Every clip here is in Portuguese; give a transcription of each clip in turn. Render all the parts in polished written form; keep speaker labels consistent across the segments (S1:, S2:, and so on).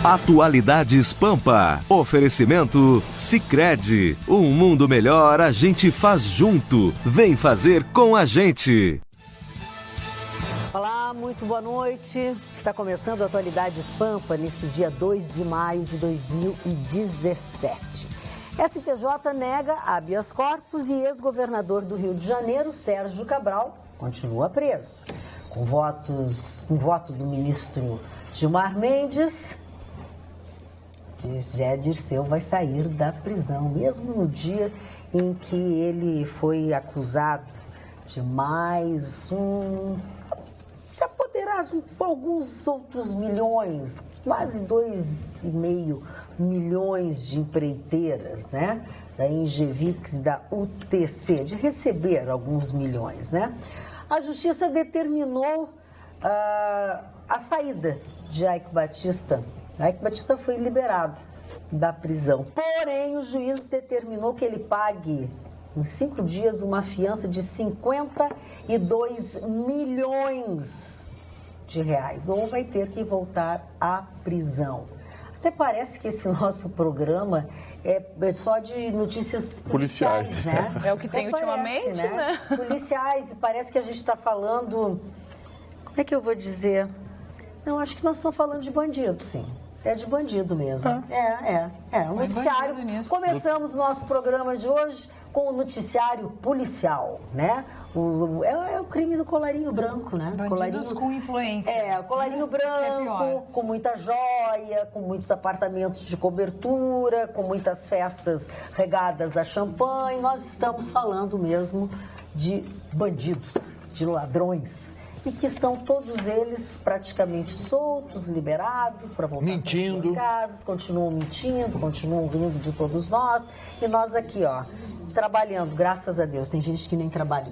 S1: Atualidades Pampa. Oferecimento Sicredi. Um mundo melhor a gente faz junto. Vem fazer com a gente.
S2: Olá, muito boa noite. Está começando a Atualidades Pampa neste dia 2 de maio de 2017. STJ nega habeas corpus e ex-governador do Rio de Janeiro, Sérgio Cabral, continua preso. Com voto do ministro Gilmar Mendes, Zé Dirceu vai sair da prisão, mesmo no dia em que ele foi acusado de mais se apoderar de alguns outros milhões, quase 2,5 milhões de empreiteiras, né? Da Engevix, da UTC, de receber alguns milhões, né? A Justiça determinou a saída de Eike Batista. Eike Batista foi liberado da prisão. Porém, o juiz determinou que ele pague, em 5 dias, uma fiança de 52 milhões de reais. Ou vai ter que voltar à prisão. Até parece que esse nosso programa é só de notícias policiais, né?
S3: É o que tem ultimamente, né?
S2: Policiais, e parece que a gente está falando... Como é que eu vou dizer? Não, acho que nós estamos falando de bandido, sim. É de bandido mesmo. Um noticiário. Começamos o nosso programa de hoje com o noticiário policial, né? É o crime do colarinho branco, né?
S3: Bandidos com influência.
S2: O colarinho branco, com muita joia, com muitos apartamentos de cobertura, com muitas festas regadas a champanhe. Nós estamos falando mesmo de bandidos, de ladrões. E que estão todos eles praticamente soltos, liberados para voltar para suas casas, continuam mentindo, continuam rindo de todos nós. E nós aqui, trabalhando, graças a Deus. Tem gente que nem trabalha.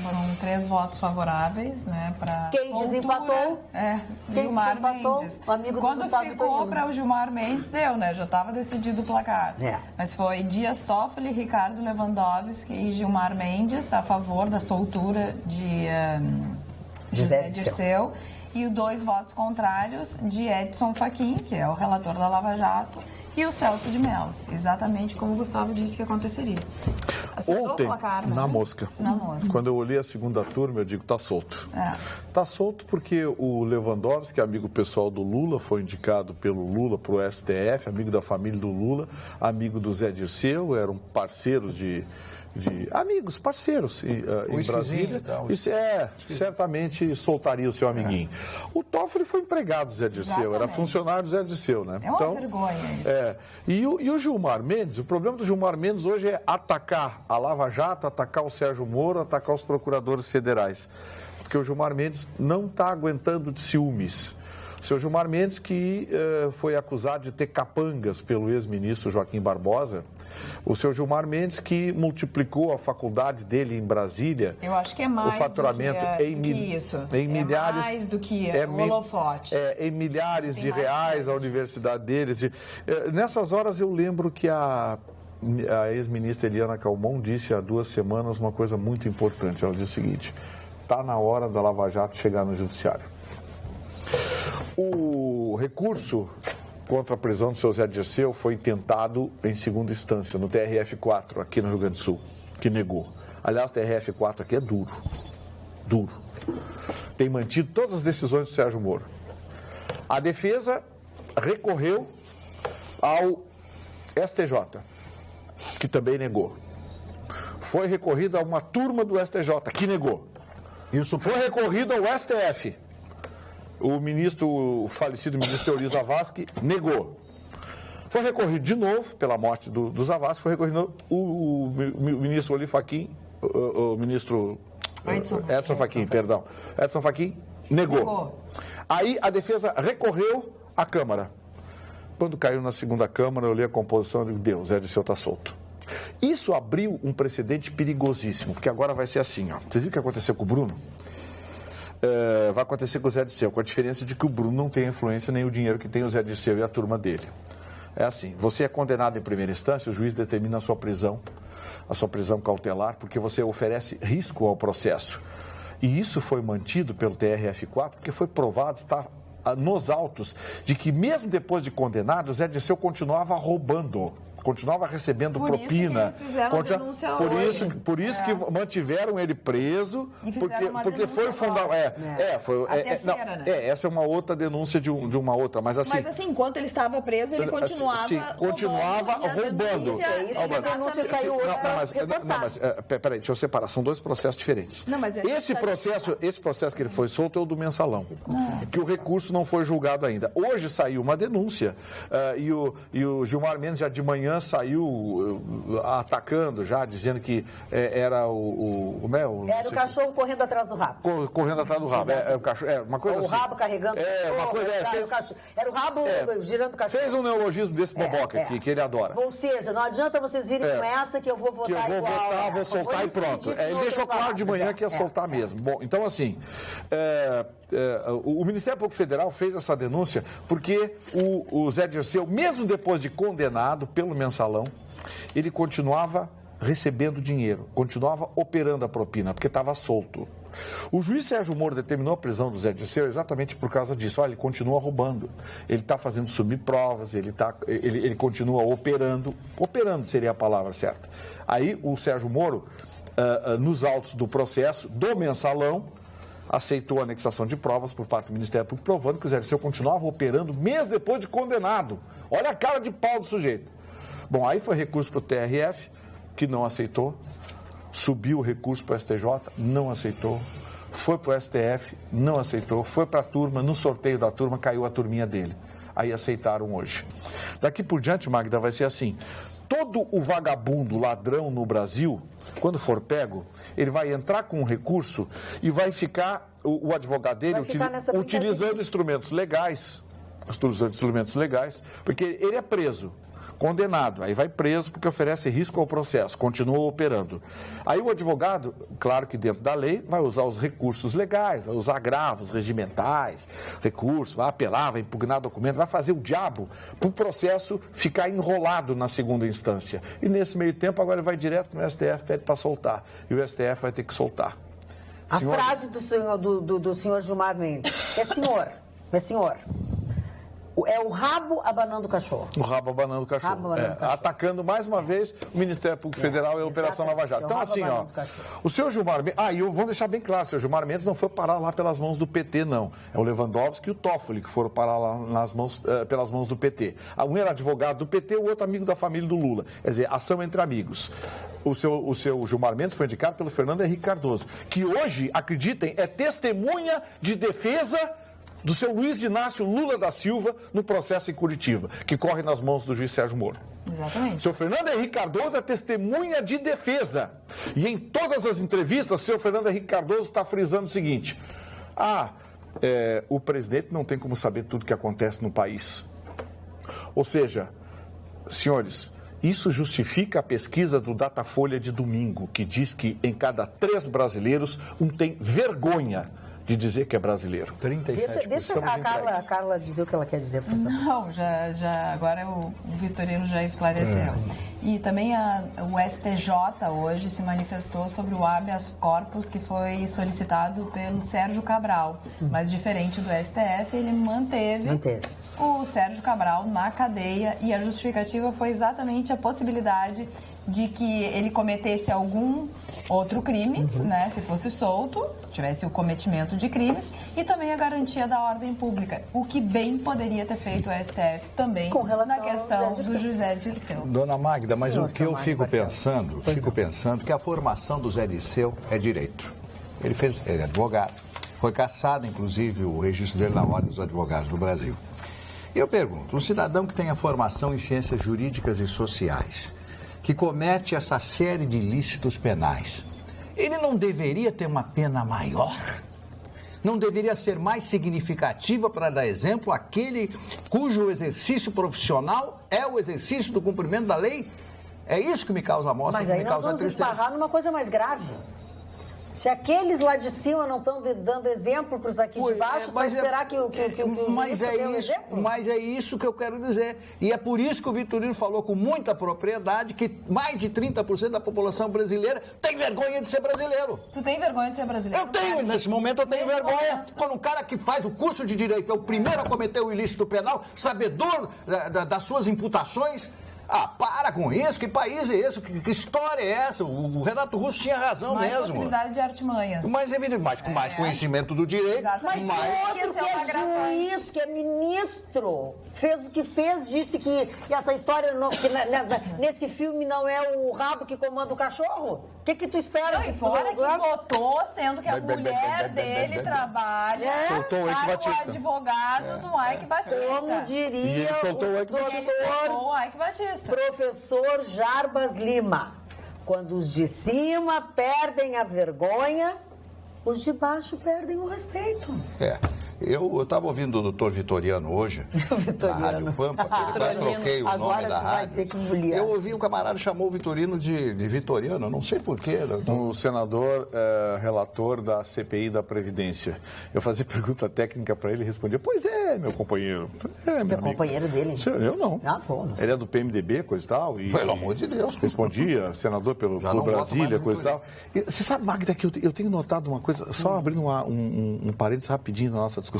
S3: Foram 3 votos favoráveis, né, para
S2: Quem desempatou?
S3: Gilmar Mendes.
S2: O amigo
S3: Quando
S2: do Gustavo
S3: ficou para o Gilmar Mendes, deu, né? Já estava decidido o placar. Mas foi Dias Toffoli, Ricardo Lewandowski e Gilmar Mendes a favor da soltura de José Dirceu. E 2 votos contrários de Edson Fachin, que é o relator da Lava Jato, e o Celso de Mello, exatamente como o Gustavo disse que aconteceria. Acertou
S4: Ontem,
S3: o placar, né?
S4: na mosca. Quando eu olhei a segunda turma, eu digo, tá solto. Tá solto porque o Lewandowski, que é amigo pessoal do Lula, foi indicado pelo Lula para o STF, amigo da família do Lula, amigo do Zé Dirceu, eram parceiros amigos, parceiros em Brasília. Certamente soltaria o seu amiguinho. O Toffoli foi empregado do Zé Dirceu, era funcionário do Zé Dirceu, né?
S3: É uma vergonha isso.
S4: E o Gilmar Mendes, o problema do Gilmar Mendes hoje é atacar a Lava Jato, atacar o Sérgio Moro, atacar os procuradores federais. Porque o Gilmar Mendes não está aguentando de ciúmes. O seu Gilmar Mendes, que foi acusado de ter capangas pelo ex-ministro Joaquim Barbosa, o seu Gilmar Mendes, que multiplicou a faculdade dele em Brasília.
S3: Eu acho que é mais
S4: o faturamento
S3: do que isso.
S4: Em milhares,
S3: mais do que o holofote.
S4: Em milhares de reais a universidade deles. Nessas horas eu lembro que a ex-ministra Eliana Calmon disse há 2 semanas uma coisa muito importante. Ela disse o seguinte: está na hora da Lava Jato chegar no judiciário. O recurso contra a prisão do seu Zé Dirceu foi tentado em segunda instância, no TRF4, aqui no Rio Grande do Sul, que negou. Aliás, o TRF4 aqui é duro. Tem mantido todas as decisões do Sérgio Moro. A defesa recorreu ao STJ, que também negou. Foi recorrido a uma turma do STJ, que negou. Isso foi recorrido ao STF. O falecido ministro Euri Zavascki negou. Foi recorrido de novo, pela morte do Zavascki, foi recorrido o ministro Oli Fachin, o ministro Edson Fachin, perdão. Edson Fachin negou. Aí a defesa recorreu à Câmara. Quando caiu na segunda Câmara, eu li a composição e digo, Deus, Zé Dirceu está solto. Isso abriu um precedente perigosíssimo, porque agora vai ser assim, ó. Vocês viram o que aconteceu com o Bruno? Vai acontecer com o Zé Dirceu, com a diferença de que o Bruno não tem influência nem o dinheiro que tem o Zé Dirceu e a turma dele. É assim, você é condenado em primeira instância, o juiz determina a sua prisão cautelar, porque você oferece risco ao processo. E isso foi mantido pelo TRF4, porque foi provado estar nos autos de que mesmo depois de condenado, o Zé Dirceu continuava roubando. Continuava recebendo propina.
S3: Isso que eles fizeram a denúncia hoje.
S4: Por isso que mantiveram ele preso, porque foi fundamental. Essa é uma outra denúncia de uma outra, mas assim.
S3: Mas assim, enquanto ele estava preso, ele continuava
S4: roubando. Peraí, deixa eu separar. São dois processos diferentes. Esse processo que ele foi solto é o do mensalão, que o recurso não foi julgado ainda. Hoje saiu uma denúncia e o Gilmar Mendes já de manhã saiu atacando já, dizendo que era o
S2: cachorro correndo atrás do rabo.
S4: Correndo atrás do rabo. O cachorro, uma coisa assim.
S2: O rabo carregando era o rabo girando o cachorro.
S4: Fez um neologismo desse boboca aqui, que ele adora.
S2: Ou seja, não adianta vocês virem com essa que eu vou votar igual.
S4: Vou soltar e pronto. Ele deixou claro de manhã que ia soltar mesmo. Bom, então assim, o Ministério Público Federal fez essa denúncia porque o Zé Dirceu, mesmo depois de condenado pelo mensalão, ele continuava recebendo dinheiro, continuava operando a propina, porque estava solto. O juiz Sérgio Moro determinou a prisão do Zé Dirceu exatamente por causa disso. Olha, ele continua roubando, ele está fazendo sumir provas, ele continua operando seria a palavra certa. Aí o Sérgio Moro, nos autos do processo do mensalão, aceitou a anexação de provas por parte do Ministério Público, provando que o Zé Dirceu continuava operando mesmo depois de condenado. Olha a cara de pau do sujeito. Bom, aí foi recurso para o TRF, que não aceitou. Subiu o recurso para o STJ, não aceitou. Foi para o STF, não aceitou. Foi para a turma, no sorteio da turma, caiu a turminha dele. Aí aceitaram hoje. Daqui por diante, Magda, vai ser assim. Todo o vagabundo, ladrão no Brasil, quando for pego, ele vai entrar com um recurso e vai ficar, o advogado dele, utilizando instrumentos legais, porque ele é preso, condenado, aí vai preso porque oferece risco ao processo, continua operando. Aí o advogado, claro que dentro da lei, vai usar os recursos legais, vai usar agravos regimentais, recursos, vai apelar, vai impugnar documento, vai fazer o diabo para o processo ficar enrolado na segunda instância. E nesse meio tempo, agora ele vai direto no STF, pede para soltar. E o STF vai ter que soltar.
S2: A frase do senhor Gilmar Mendes é senhor. É o rabo abanando o cachorro.
S4: O rabo abanando o cachorro. Atacando mais uma vez o Ministério Público Federal e a Operação Lava Jato. Então, assim, o senhor Gilmar Mendes. E vamos deixar bem claro: o senhor Gilmar Mendes não foi parar lá pelas mãos do PT, não. É o Lewandowski e o Toffoli que foram parar lá pelas mãos do PT. Um era advogado do PT, o outro amigo da família do Lula. Quer dizer, ação entre amigos. O seu Gilmar Mendes foi indicado pelo Fernando Henrique Cardoso, que hoje, acreditem, é testemunha de defesa do seu Luiz Inácio Lula da Silva no processo em Curitiba, que corre nas mãos do juiz Sérgio Moro.
S3: Exatamente.
S4: O seu Fernando Henrique Cardoso é testemunha de defesa. E em todas as entrevistas, o seu Fernando Henrique Cardoso está frisando o seguinte: o presidente não tem como saber tudo que acontece no país. Ou seja, senhores, isso justifica a pesquisa do Datafolha de domingo, que diz que em cada 3 brasileiros, um tem vergonha de dizer que é brasileiro. 37%.
S2: Deixa a Carla dizer o que ela quer dizer, professor.
S3: Não, agora o Vitorino já esclareceu. E também o STJ hoje se manifestou sobre o habeas corpus que foi solicitado pelo Sérgio Cabral. Mas diferente do STF, ele manteve o Sérgio Cabral na cadeia e a justificativa foi exatamente a possibilidade de que ele cometesse algum outro crime, né, se fosse solto, se tivesse o cometimento de crimes, e também a garantia da ordem pública, o que bem poderia ter feito o STF também na questão do José Dirceu.
S5: Dona Magda, mas o que eu fico pensando que a formação do Zé Dirceu é direito. Ele é advogado, foi cassado, inclusive, o registro dele na Ordem dos Advogados do Brasil. E eu pergunto, um cidadão que tem a formação em ciências jurídicas e sociais, que comete essa série de ilícitos penais, ele não deveria ter uma pena maior? Não deveria ser mais significativa para dar exemplo àquele cujo exercício profissional é o exercício do cumprimento da lei? É isso que me causa amostra,
S2: que me causa tristeza. Mas aí nós vamos esbarrar numa coisa mais grave. Se aqueles lá de cima não estão dando exemplo para os aqui de baixo, vai esperar que o
S5: mas é isso que eu quero dizer. E é por isso que o Vitorino falou com muita propriedade que mais de 30% da população brasileira tem vergonha de ser brasileiro.
S3: Tu tem vergonha de ser brasileiro?
S5: Eu tenho, nesse momento eu tenho vergonha. Quando um cara que faz o curso de Direito é o primeiro a cometer o ilícito penal, sabedor das suas imputações... para com isso, que país é esse? Que história é essa? O Renato Russo tinha razão
S3: mais
S5: mesmo.
S3: Mais possibilidade de artimanhas.
S5: Mas evidente, com mais conhecimento do direito.
S2: Exatamente. Mas outro que é juiz, que é ministro, fez o que fez, disse que essa história, nesse filme não é o rabo que comanda o cachorro? O que tu espera?
S3: Não, e fora que votou, sendo que a mulher dele trabalha para o advogado do Ike Batista.
S2: Como diria
S3: o Ike Batista.
S2: Professor Jarbas Lima, quando os de cima perdem a vergonha, os de baixo perdem o respeito.
S5: Eu estava ouvindo o doutor Vitoriano hoje, na Rádio Pampa, que ele quase troquei o nome da rádio. Eu ouvi o camarada chamou o Vitorino de Vitoriano, não sei porquê.
S4: O senador relator da CPI da Previdência. Eu fazia pergunta técnica para ele e respondia, pois é, meu companheiro.
S2: Meu companheiro dele?
S4: Eu não. Ele é do PMDB, coisa e tal.
S5: Pelo amor de Deus.
S4: Respondia, senador pelo Brasília, coisa e tal. E você sabe, Magda, que eu tenho notado uma coisa, só abrindo um parênteses rapidinho na nossa discussão.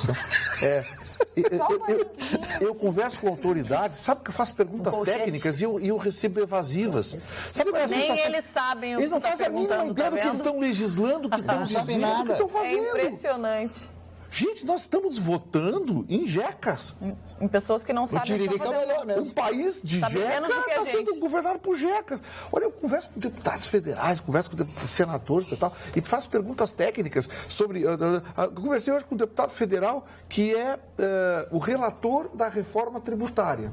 S4: Eu converso com autoridades, sabe que eu faço perguntas técnicas e eu recebo evasivas. Sabe qual é a sensação?
S6: Nem eles sabem o que está perguntando.
S4: Eles não fazem a mínima ideia do que eles estão legislando, que estão dizendo, o que estão fazendo.
S6: É impressionante.
S4: Gente, nós estamos votando em jecas.
S6: Em pessoas que não sabem o que estão fazendo.
S4: Um país de jecas está sendo governado por jecas. Olha, eu converso com deputados federais, converso com senadores e tal, e faço perguntas técnicas sobre... Eu conversei hoje com um deputado federal que é o relator da reforma tributária.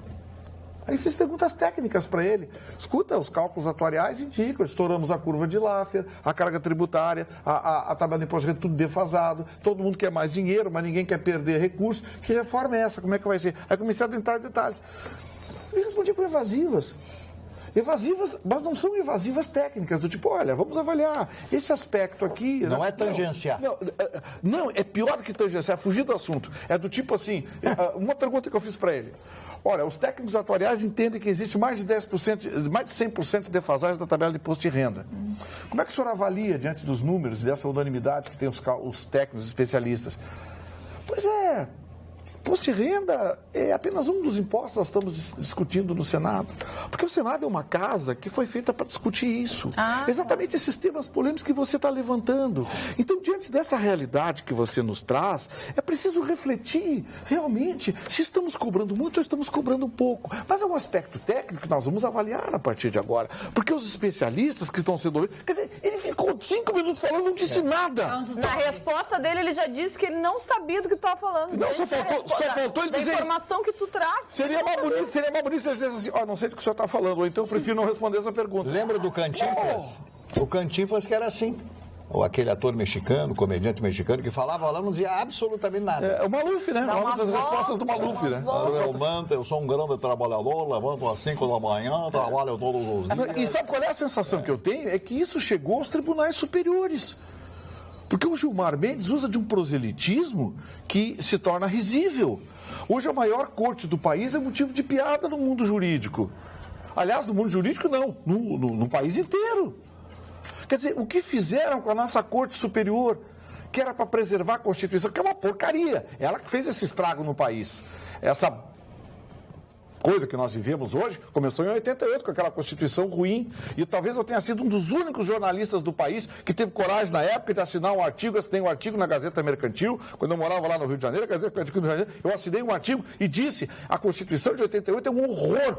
S4: Aí fiz perguntas técnicas para ele. Escuta, os cálculos atuariais indicam, estouramos a curva de Laffer, a carga tributária, a tabela de imposto de renda, tudo defasado, todo mundo quer mais dinheiro, mas ninguém quer perder recursos. Que reforma é essa? Como é que vai ser? Aí comecei a entrar em detalhes. E respondi com evasivas. Evasivas, mas não são evasivas técnicas, do tipo, olha, vamos avaliar esse aspecto aqui...
S5: Não é tangenciar.
S4: Não, é pior do que tangenciar, é fugir do assunto. É do tipo assim, uma pergunta que eu fiz para ele. Olha, os técnicos atuariais entendem que existe mais de 10%, mais de 100% de defasagem da tabela de imposto de renda. Como é que o senhor avalia, diante dos números, dessa unanimidade que tem os técnicos especialistas? Pois é, imposto de renda é apenas um dos impostos que nós estamos discutindo no Senado. Porque o Senado é uma casa que foi feita para discutir isso. Exatamente esses temas polêmicos que você está levantando. Então, diante dessa realidade que você nos traz, é preciso refletir realmente se estamos cobrando muito ou estamos cobrando pouco. Mas é um aspecto técnico que nós vamos avaliar a partir de agora. Porque os especialistas que estão sendo ouvidos... Quer dizer, ele ficou 5 minutos falando, não disse nada.
S6: Na resposta dele, ele já disse que ele não sabia do que estava falando.
S4: Não, só faltou ele dizer...
S6: A informação que tu traz.
S4: Seria mais bonito se ele dissesse assim, não sei do que o senhor está falando, ou então eu prefiro não responder essa pergunta.
S5: Lembra do Cantinflas? O Cantinflas que era assim. Ou aquele ator mexicano, comediante mexicano, que falava lá, não dizia absolutamente nada.
S4: É o Maluf, né? Uma das respostas do Maluf, né?
S5: Eu sou um grande trabalhador, levanto às 5 da manhã, trabalho todos os dias.
S4: E sabe qual é a sensação que eu tenho? É que isso chegou aos tribunais superiores. Porque o Gilmar Mendes usa de um proselitismo que se torna risível. Hoje a maior corte do país é motivo de piada no mundo jurídico. Aliás, no mundo jurídico não, no país inteiro. Quer dizer, o que fizeram com a nossa Corte Superior, que era para preservar a Constituição, que é uma porcaria. Ela que fez esse estrago no país. Essa coisa que nós vivemos hoje começou em 88 com aquela Constituição ruim. E talvez eu tenha sido um dos únicos jornalistas do país que teve coragem na época de assinar um artigo. Eu assinei um artigo na Gazeta Mercantil, quando eu morava lá no Rio de Janeiro, Gazeta Mercantil do Rio de Janeiro, eu assinei um artigo e disse: a Constituição de 88 é um horror.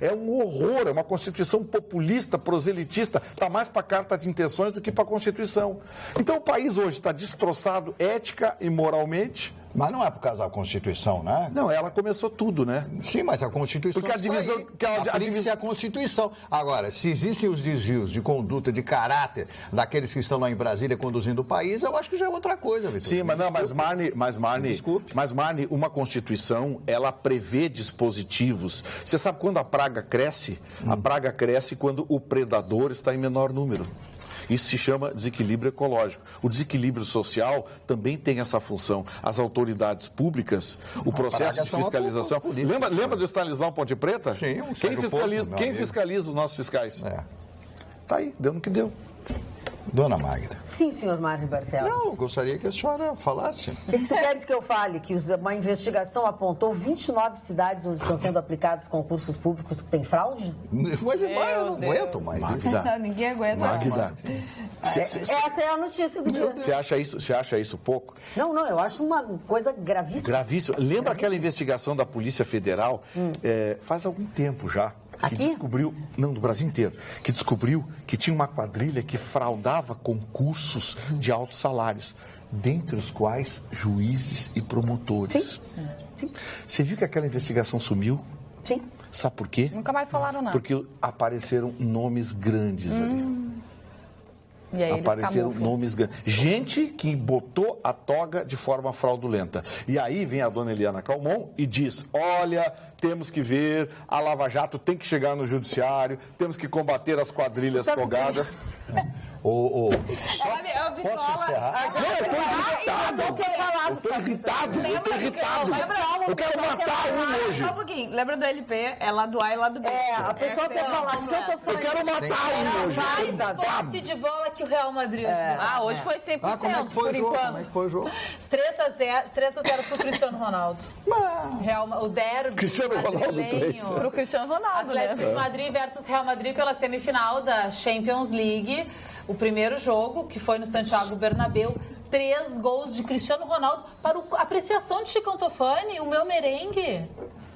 S4: É um horror, é uma Constituição populista, proselitista, está mais para a carta de intenções do que para a Constituição. Então o país hoje está destroçado ética e moralmente.
S5: Mas não é por causa da Constituição, né?
S4: Não, ela começou tudo, né?
S5: Sim, mas a Constituição...
S4: Porque a divisão...
S5: Aplica-se a Constituição. Agora, se existem os desvios de conduta, de caráter, daqueles que estão lá em Brasília conduzindo o país, eu acho que já é outra coisa, Vitor.
S4: Sim, mas Marne, uma Constituição, ela prevê dispositivos. Você sabe quando a praga cresce? A praga cresce quando o predador está em menor número. Isso se chama desequilíbrio ecológico. O desequilíbrio social também tem essa função. As autoridades públicas, o processo de fiscalização... Lembra do Stanislau Ponte Preta?
S5: Sim.
S4: Quem fiscaliza os nossos fiscais? Tá aí, deu no que deu.
S5: Dona Magda.
S2: Sim, senhor Mário Barcelos.
S5: Não, gostaria que a senhora falasse.
S2: O que tu queres que eu fale? Que uma investigação apontou 29 cidades onde estão sendo aplicados concursos públicos que tem fraude?
S5: Mas eu não aguento mais.
S3: Não, ninguém aguenta.
S4: Magda.
S2: Essa é a notícia do dia.
S4: Você acha isso pouco?
S2: Não, eu acho uma coisa gravíssima.
S4: Gravíssimo. Lembra aquela investigação da Polícia Federal? Faz algum tempo já. Que
S2: aqui?
S4: Descobriu, não, do Brasil inteiro, que descobriu que tinha uma quadrilha que fraudava concursos de altos salários, dentre os quais juízes e promotores.
S2: Sim.
S4: Você viu que aquela investigação sumiu?
S2: Sim.
S4: Sabe por quê?
S6: Nunca mais falaram nada.
S4: Porque apareceram nomes grandes ali.
S6: E aí
S4: Apareceram nomes grandes. Gente que botou a toga de forma fraudulenta. E aí vem a dona Eliana Calmon e diz, olha, temos que ver, a Lava Jato tem que chegar no judiciário, temos que combater as quadrilhas togadas.
S5: Posso encerrar?
S4: Eu tô irritado. Eu quero matar um hoje.
S3: Só um pouquinho. Lembra do LP? É lado A e lado B.
S2: A pessoa quer falar, acho que eu tô falando.
S4: Eu quero matar um hoje.
S6: Mais posse de bola que o Real Madrid. Hoje foi 100%,
S5: Como é que foi
S6: por
S5: o jogo?
S6: enquanto.
S5: Como é que foi o jogo?
S6: 3-0 pro Cristiano Ronaldo. O derby
S4: Cristiano Ronaldo,
S6: madrilenho.
S4: 3.
S6: Pro Cristiano Ronaldo, Atlético de Madrid versus Real Madrid pela semifinal da Champions League. O primeiro jogo, que foi no Santiago Bernabéu, 3 gols de Cristiano Ronaldo para a apreciação de Chicão Tofani, o meu merengue,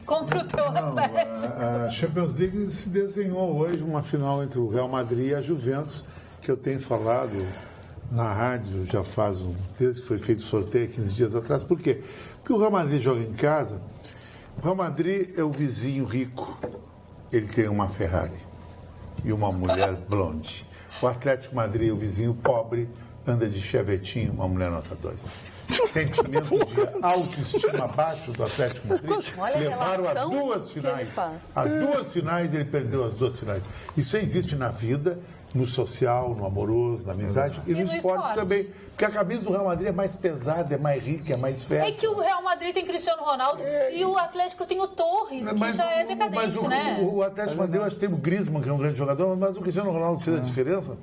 S6: contra o teu Atlético.
S7: A Champions League se desenhou hoje uma final entre o Real Madrid e a Juventus, que eu tenho falado na rádio já faz desde que foi feito o sorteio 15 dias atrás. Por quê? Porque o Real Madrid joga em casa. O Real Madrid é o vizinho rico. Ele tem uma Ferrari e uma mulher blonde. O Atlético Madrid é o vizinho pobre, anda de chevetinho, uma mulher nota 2. Sentimento de autoestima baixo do Atlético Madrid. Levaram a 2 finais. A 2 finais, ele perdeu as 2 finais. Isso existe na vida, no social, no amoroso, na amizade e no esporte também. Porque a camisa do Real Madrid é mais pesada, é mais rica, é mais festa.
S6: É que o Real Madrid tem Cristiano Ronaldo e o Atlético tem o Torres, que já é decadente, né?
S7: O Atlético Madrid, eu acho que tem o Griezmann, que é um grande jogador, mas o Cristiano Ronaldo fez a diferença.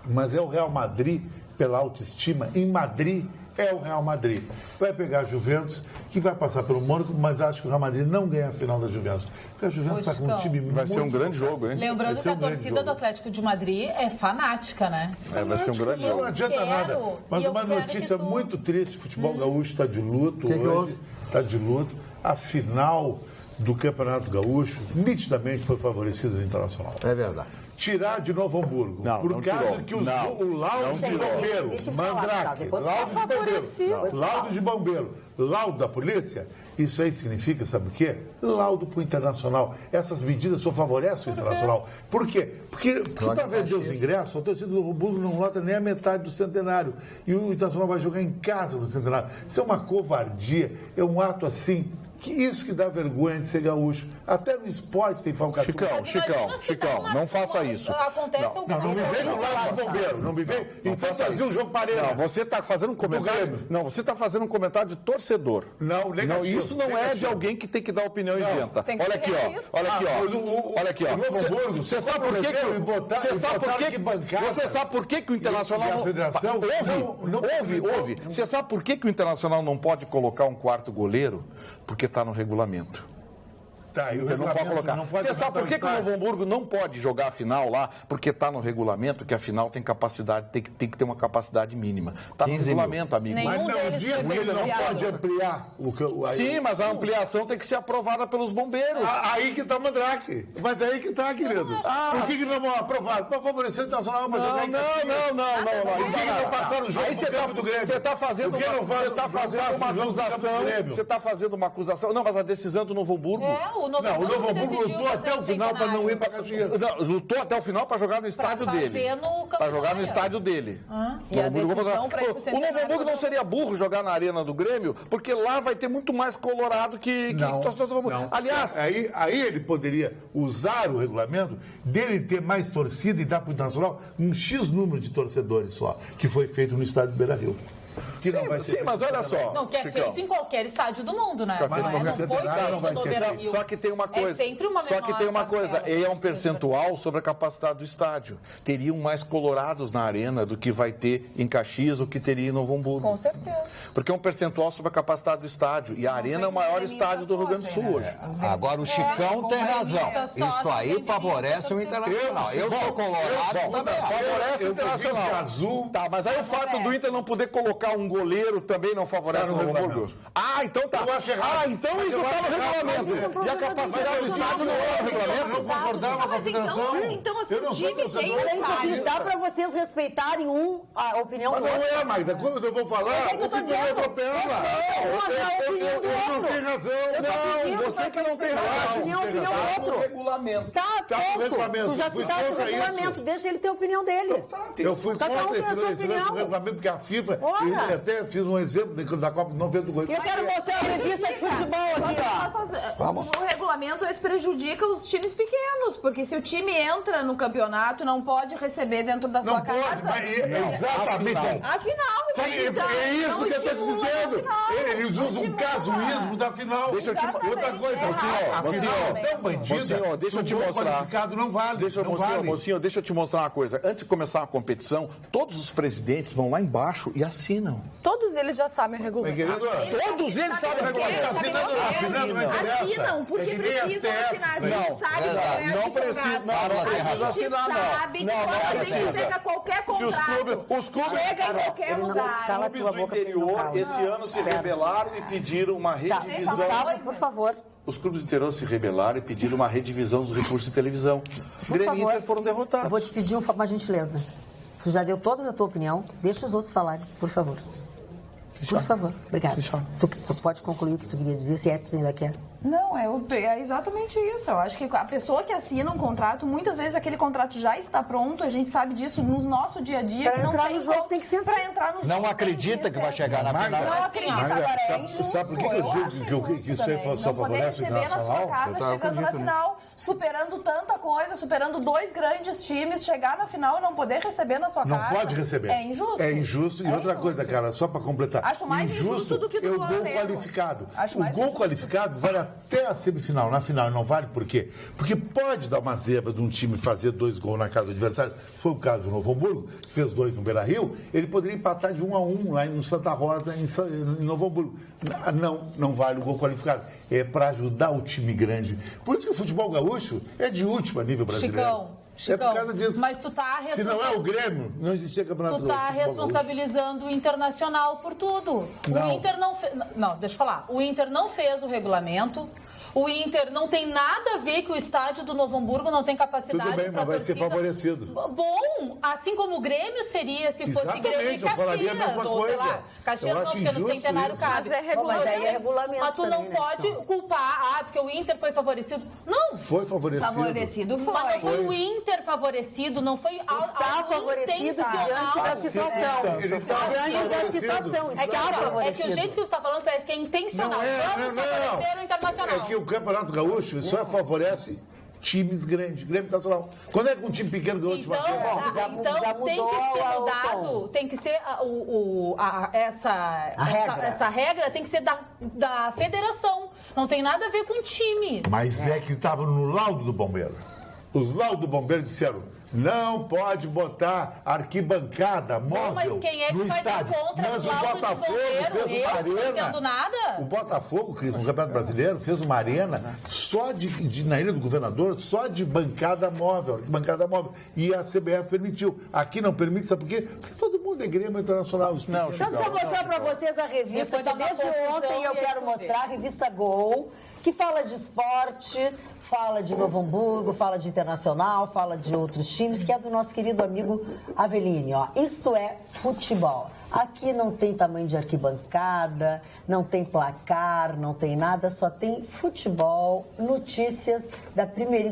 S7: Mas é o Real Madrid, pela autoestima, em Madrid é o Real Madrid. Vai pegar a Juventus, que vai passar pelo Mônaco, mas acho que o Real Madrid não ganha a final da Juventus. Porque a Juventus está com um time muito...
S4: Vai ser um grande jogo, hein?
S6: Lembrando que a torcida do Atlético de Madrid é fanática, né?
S4: Vai ser um grande jogo.
S7: Não adianta nada. Mas uma notícia muito triste, o futebol gaúcho está de luto hoje. Está de luto. A final do Campeonato Gaúcho nitidamente foi favorecido no Internacional.
S5: É verdade.
S7: Tirar de Novo Hamburgo. Por causa que o laudo de bombeiro, Mandrake, laudo de bombeiro, laudo da polícia, isso aí significa, sabe o quê? Laudo para o Internacional. Essas medidas só favorecem o Internacional. Por quê? Porque para vender os ingressos, a torcida do Novo Hamburgo não lota nem a metade do Centenário. E o Internacional vai jogar em casa no Centenário. Isso é uma covardia, é um ato assim... Que isso que dá vergonha de ser gaúcho. Até no esporte tem falcatrua.
S4: Chicão, não faça isso.
S6: Acontece
S7: Não me vem no lado de bombeiro. Não me vem. Então fazer um jogo parelho.
S4: Não, você está fazendo um comentário. Não, você está fazendo um comentário de torcedor.
S7: Não, negativo.
S4: Isso não é de alguém que tem que dar opinião isenta. Olha aqui, ó. Olha aqui, ó. Você sabe por que Você sabe por que o Internacional ouve. Você sabe por que o Internacional não pode colocar um quarto goleiro? Porque está no regulamento.
S7: Tá,
S4: então não pode colocar. Você sabe por que o Novo Hamburgo não pode jogar a final lá? Porque está no regulamento que a final tem capacidade, tem que ter uma capacidade mínima. Está no regulamento, amigo.
S7: Mas não diz que ele não pode ampliar
S4: Sim, mas a ampliação tem que ser aprovada pelos bombeiros.
S7: Aí que está o Mandrake. Mas aí que está, querido. Por que não vão aprovar? Para favorecer o Internacional para jogar em Caxias.
S4: Não.
S7: Por que não passaram o jogo
S4: aí você está fazendo uma acusação. Você está fazendo uma acusação. Não, mas a decisão do Novo Hamburgo
S6: O Novo
S7: Hamburgo lutou até o final para não ir para Caxias.
S4: Não, lutou até o final para jogar no estádio dele. Para jogar no estádio dele.
S3: E a decisão para ir pro
S4: O
S3: Centenário...
S4: Novo Hamburgo não seria burro jogar na arena do Grêmio, porque lá vai ter muito mais colorado que torcedor do Hamburgo. Aliás...
S7: Aí ele poderia usar o regulamento dele ter mais torcida e dar para o Internacional um X número de torcedores só, que foi feito no estádio do Beira-Rio.
S4: Sim, mas olha só.
S6: Não, que é feito em qualquer estádio do mundo, né?
S7: Não foi feito no
S6: Beira-Rio.
S4: Só que tem uma coisa.
S6: É sempre uma
S4: Só que tem uma coisa. E é um percentual sobre a capacidade do estádio. Teriam mais colorados na arena do que vai ter em Caxias ou que teria em Novo Hamburgo.
S6: Com certeza.
S4: Porque é um percentual sobre a capacidade do estádio. E a arena é o maior estádio do Rio Grande do Sul hoje.
S5: Agora o Chicão tem razão. Isso aí favorece o Internacional. Eu sou colorado também.
S4: Favorece o Internacional.
S7: Azul.
S4: Tá, mas aí o fato do Inter não poder colocar um goleiro também não favorece o Novo Hamburgo? Ah, então tá.
S7: Eu acho errado.
S4: Então isso está no regulamento. E a capacidade do estádio não é no regulamento?
S7: Eu não concordava com a federação.
S8: Então, assim,
S7: eu não sou torcedor.
S2: Tem que acreditar para vocês respeitarem a opinião do
S7: Mas
S2: outro.
S7: não é, Magda. Quando eu vou falar, eu fico me atropelando. Eu não tenho razão.
S4: Não, você que não tem razão.
S2: Minha opinião é outro.
S4: Regulamento.
S2: Tá,
S7: no regulamento.
S2: Tu já
S7: Fui
S2: citaste o
S7: contra
S2: regulamento.
S7: isso.
S2: Deixa ele ter a opinião dele.
S7: Eu fui
S2: Cada um
S7: contra
S2: tem a sua
S7: esse
S2: opinião.
S7: regulamento, porque a FIFA,
S2: Ora.
S7: e até fiz um exemplo da Copa do Vento do Gol.
S2: Eu quero mostrar a revista de futebol aqui,
S8: O regulamento esse prejudica os times pequenos, porque se o time entra no campeonato, não pode receber dentro da sua
S7: Não pode,
S8: casa.
S7: mas exatamente.
S8: Afinal,
S7: É isso que eu estou te dizendo. Eles usam um casuísmo da final.
S4: Deixa eu te
S7: Outra coisa, a final é tão bandida.
S4: Deixa eu te
S7: que o gol
S4: mostrar.
S7: qualificado não vale.
S4: Mocinho, deixa eu te mostrar uma coisa. Antes de começar a competição, todos os presidentes vão lá embaixo e assinam.
S6: Todos eles já sabem o regulamento.
S4: Todos eles sabem o regulamento.
S7: Assinando não interessa.
S8: Assinam, porque
S7: É que nem
S8: precisam
S7: STF,
S8: assinar. A gente sabe que é
S4: Não precisa, não precisa assinar, não.
S8: sabe que quando a gente pega qualquer contrato,
S4: os clubes,
S8: chega em qualquer lugar.
S2: Cala
S4: clubes
S2: tua
S4: do
S2: boca,
S4: interior
S2: Pedro,
S4: esse ano se rebelaram e pediram uma redivisão.
S2: Por favor.
S4: Os clubes do interior se rebelaram e pediram uma redivisão dos recursos de televisão. Grêmio e Inter foram derrotados.
S2: Eu vou te pedir uma gentileza. Tu já deu toda a tua opinião. Deixa os outros falarem, por favor. Por favor. Obrigada. Tu pode concluir o que tu queria dizer, se é que tu ainda quer.
S8: Não, é exatamente isso. Eu acho que a pessoa que assina um contrato, muitas vezes aquele contrato já está pronto, a gente sabe disso no nosso dia a dia.
S2: Pra
S8: que não
S2: entrar
S8: tem
S2: no jogo tem que ser assim.
S8: Pra entrar no jogo
S5: Não acredita que vai chegar na final.
S8: Não acredita, agora é injusto.
S7: Sabe por que eu digo que isso aí só favorece o
S8: Não poder receber na sua
S7: Internacional?
S8: casa, chegando na final, superando tanta coisa, superando dois grandes times, chegar na final e não poder receber na sua
S7: Não
S8: casa.
S7: pode receber.
S8: É injusto.
S7: É injusto. E outra coisa, cara, só para completar.
S8: Acho mais injusto do que do
S7: é o gol
S8: Flamengo.
S7: qualificado.
S8: Acho
S7: O
S8: mais
S7: gol
S8: injusto.
S7: qualificado vale até a semifinal. Na final não vale por quê? Porque pode dar uma zebra de um time fazer 2 gols na casa do adversário. Foi o caso do Novo Hamburgo, que fez 2 no Beira-Rio. Ele poderia empatar de 1-1 lá no Santa Rosa, em Novo Hamburgo. Não vale o gol qualificado. É para ajudar o time grande. Por isso que o futebol gaúcho é de último a nível brasileiro.
S6: Chicão,
S7: é por causa disso.
S6: mas tu tá
S7: Se não é o Grêmio, não existia campeonato
S6: Tu tá
S7: futebol
S6: responsabilizando o Internacional por tudo.
S7: Não.
S6: O Inter não fez... Não, deixa eu falar. O Inter não fez o regulamento. O Inter não tem nada a ver que o estádio do Novo Hamburgo não tem capacidade.
S7: Tudo bem, mas vai ser favorecido.
S6: Bom, assim como o Grêmio seria se fosse
S7: Exatamente,
S6: Grêmio e
S7: eu falaria a
S6: Caxias,
S7: mesma
S6: ou sei
S7: coisa.
S6: lá, Caxias
S7: Eu
S6: não,
S7: acho
S6: porque no
S7: injusto
S6: Centenário
S7: isso.
S6: cabe.
S2: Mas é regulamento
S6: Mas tu não
S2: também, né,
S6: pode
S2: Chicão?
S6: culpar, porque o Inter foi favorecido. Não!
S7: Foi favorecido.
S8: Favorecido foi.
S6: Mas não foi o Inter favorecido, não foi
S2: Está
S6: algo
S2: favorecido
S6: intencional.
S2: diante da situação.
S7: Ele está
S2: Diante da
S7: favorecido.
S2: situação.
S6: É
S2: Está
S6: que o
S2: favorecido.
S6: jeito que você está falando parece que é intencional. Vamos favorecer o Internacional.
S7: É que o Campeonato Gaúcho só favorece times grandes, Grêmio Internacional. Quando é que um time pequeno ganhou a última vez?
S6: Então tem que ser mudado, tem que ser essa regra tem que ser da federação. Não tem nada a ver com time.
S7: Mas é que estava no laudo do bombeiro. Os laudos do bombeiro disseram: não pode botar arquibancada móvel
S6: Mas quem é que
S7: no
S6: vai dar
S7: estádio.
S6: contra
S7: Mas
S6: os
S7: o
S6: laudos de
S7: Botafogo
S6: bombeiro?
S7: fez uma
S6: Eu não
S7: arena.
S6: entendo nada.
S7: O Botafogo, Cris, no Campeonato Brasileiro, fez uma arena só na Ilha do Governador, só de bancada móvel, arquibancada móvel. E a CBF permitiu. Aqui não permite, sabe por quê? Porque todo mundo é Grêmio Internacional.
S2: Então, deixa eu mostrar para vocês a revista,
S6: Depois dá
S2: que
S6: uma
S2: desde
S6: confusão
S2: ontem eu
S6: e aí
S2: quero
S6: tu
S2: mostrar, a revista Gol, que fala de esporte, fala de Novo Hamburgo, fala de Internacional, fala de outros times, que é do nosso querido amigo Avelini. Ó. Isto é futebol. Aqui não tem tamanho de arquibancada, não tem placar, não tem nada, só tem futebol, notícias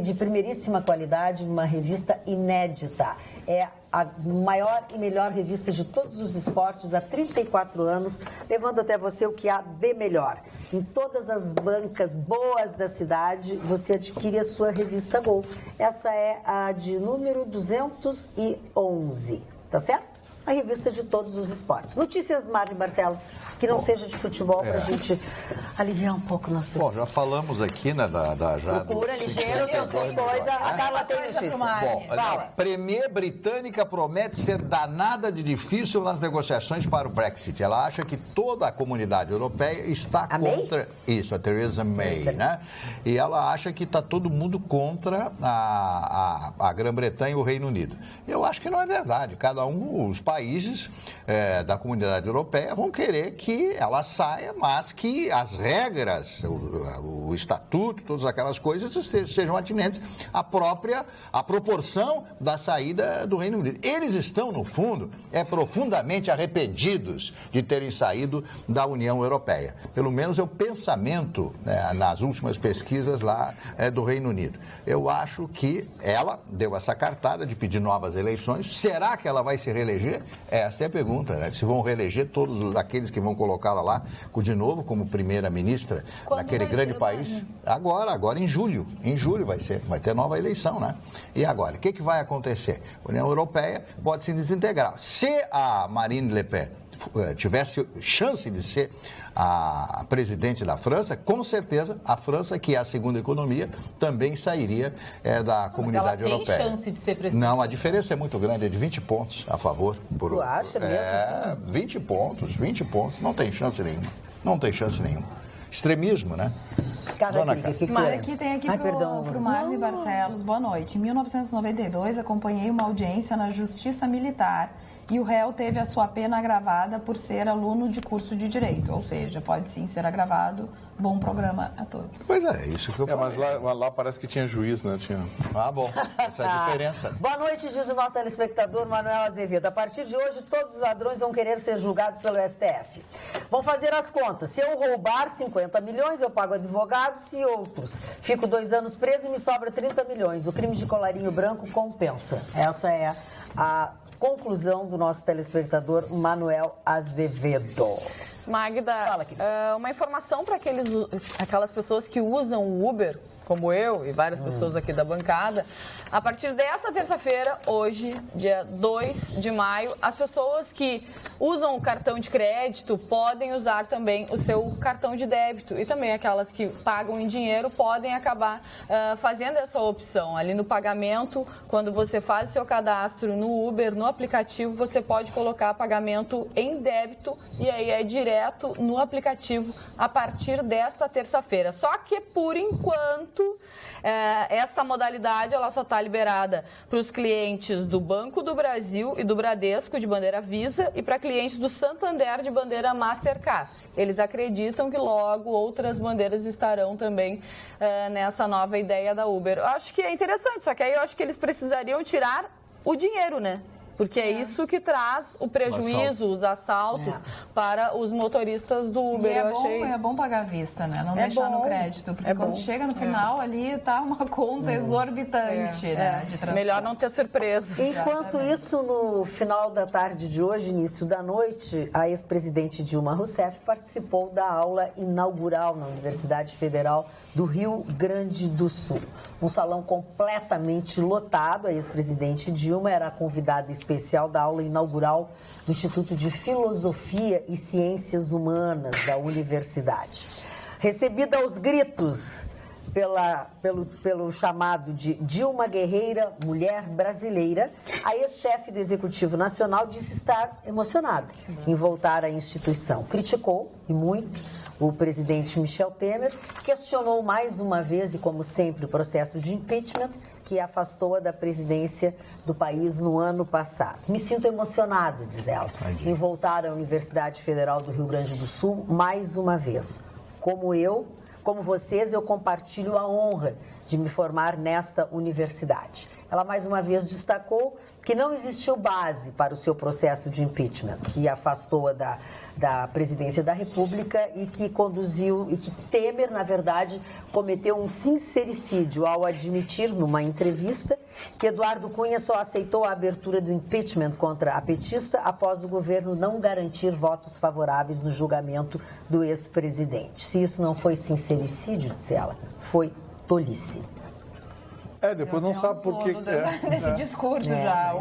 S2: de primeiríssima qualidade, numa revista inédita. É a maior e melhor revista de todos os esportes há 34 anos, levando até você o que há de melhor. Em todas as bancas boas da cidade, você adquire a sua revista Gol. Essa é a de número 211, tá certo? A revista de todos os esportes. Notícias, Marli Barcelos, que não seja de futebol, para a gente aliviar um pouco o nosso...
S5: Bom, já falamos aqui, né, já...
S2: Procura ligeiro, tem outras coisas. A Carla tem notícia.
S5: Bom, a Premier britânica promete ser danada de difícil nas negociações para o Brexit. Ela acha que toda a comunidade europeia está contra... Isso, a Theresa May, né? E ela acha que está todo mundo contra a Grã-Bretanha e o Reino Unido. Eu acho que não é verdade. Cada um, os países da comunidade europeia vão querer que ela saia, mas que as regras, o estatuto, todas aquelas coisas sejam atinentes à proporção da saída do Reino Unido. Eles estão, no fundo, profundamente arrependidos de terem saído da União Europeia. Pelo menos é o pensamento, nas últimas pesquisas lá do Reino Unido. Eu acho que ela deu essa cartada de pedir novas eleições. Será que ela vai se reeleger? Esta é a pergunta, né? Se vão reeleger todos aqueles que vão colocá-la lá de novo como primeira-ministra naquele grande país. Agora em julho. Em julho vai ter nova eleição, né? E agora, o que vai acontecer? A União Europeia pode se desintegrar. Se a Marine Le Pen tivesse chance de ser a presidente da França, com certeza a França, que é a segunda economia, também sairia da comunidade europeia.
S6: Ela tem chance de ser presidente?
S5: Não, a diferença é muito grande, é de 20 pontos a favor.
S2: Tu acha mesmo?
S5: 20 pontos, não tem chance nenhuma. Não tem chance nenhuma. Extremismo, né?
S8: Aqui tem aqui pro Marli Barcelos. Boa noite. Em 1992, acompanhei uma audiência na Justiça Militar e o réu teve a sua pena agravada por ser aluno de curso de Direito. Ou seja, pode sim ser agravado. Bom programa a todos.
S5: Pois é isso que eu falei.
S4: Mas lá parece que tinha juiz, né?
S5: Ah, bom. Essa é a diferença.
S2: Boa noite, diz o nosso telespectador Manuel Azevedo. A partir de hoje, todos os ladrões vão querer ser julgados pelo STF. Vão fazer as contas. Se eu roubar 50 milhões, eu pago advogados e outros. Fico 2 anos preso e me sobra 30 milhões. O crime de colarinho branco compensa. Essa é a conclusão do nosso telespectador Manuel Azevedo.
S9: Magda, uma informação para aquelas pessoas que usam o Uber, como eu e várias pessoas aqui da bancada. A partir desta terça-feira, hoje, dia 2 de maio, as pessoas que usam o cartão de crédito podem usar também o seu cartão de débito. E também aquelas que pagam em dinheiro podem acabar fazendo essa opção. Ali no pagamento, quando você faz o seu cadastro no Uber, no aplicativo, você pode colocar pagamento em débito e aí é direto no aplicativo a partir desta terça-feira. Só que, por enquanto, essa modalidade ela só está liberada para os clientes do Banco do Brasil e do Bradesco de bandeira Visa e para clientes do Santander de bandeira Mastercard. Eles acreditam que logo outras bandeiras estarão também nessa nova ideia da Uber. Eu acho que é interessante, só que aí eu acho que eles precisariam tirar o dinheiro, né? Porque é isso que traz o prejuízo, os assaltos para os motoristas do Uber.
S8: E é bom pagar à vista, né? Não deixar no crédito. Porque quando chega no final ali, tá uma conta exorbitante, né? De transporte.
S9: Melhor não ter surpresas.
S2: Enquanto isso, no final da tarde de hoje, início da noite, a ex-presidente Dilma Rousseff participou da aula inaugural na Universidade Federal do Rio Grande do Sul. Um salão completamente lotado. A ex-presidente Dilma era a convidada especial da aula inaugural do Instituto de Filosofia e Ciências Humanas da Universidade. Recebida aos gritos pelo chamado de Dilma Guerreira, mulher brasileira, a ex-chefe do Executivo Nacional disse estar emocionada em voltar à instituição. Criticou, e muito, o presidente Michel Temer, questionou mais uma vez, e como sempre, o processo de impeachment que afastou-a da presidência do país no ano passado. Me sinto emocionada, diz ela, em voltar à Universidade Federal do Rio Grande do Sul mais uma vez. Como eu, Como vocês, eu compartilho a honra de me formar nesta universidade. Ela, mais uma vez, destacou que não existiu base para o seu processo de impeachment, que afastou-a da presidência da República e que conduziu, e que Temer, na verdade, cometeu um sincericídio ao admitir, numa entrevista, que Eduardo Cunha só aceitou a abertura do impeachment contra a petista após o governo não garantir votos favoráveis no julgamento do ex-presidente. Se isso não foi sincericídio, disse ela, foi tolice.
S4: Depois não sabe por que...
S3: Desse discurso já.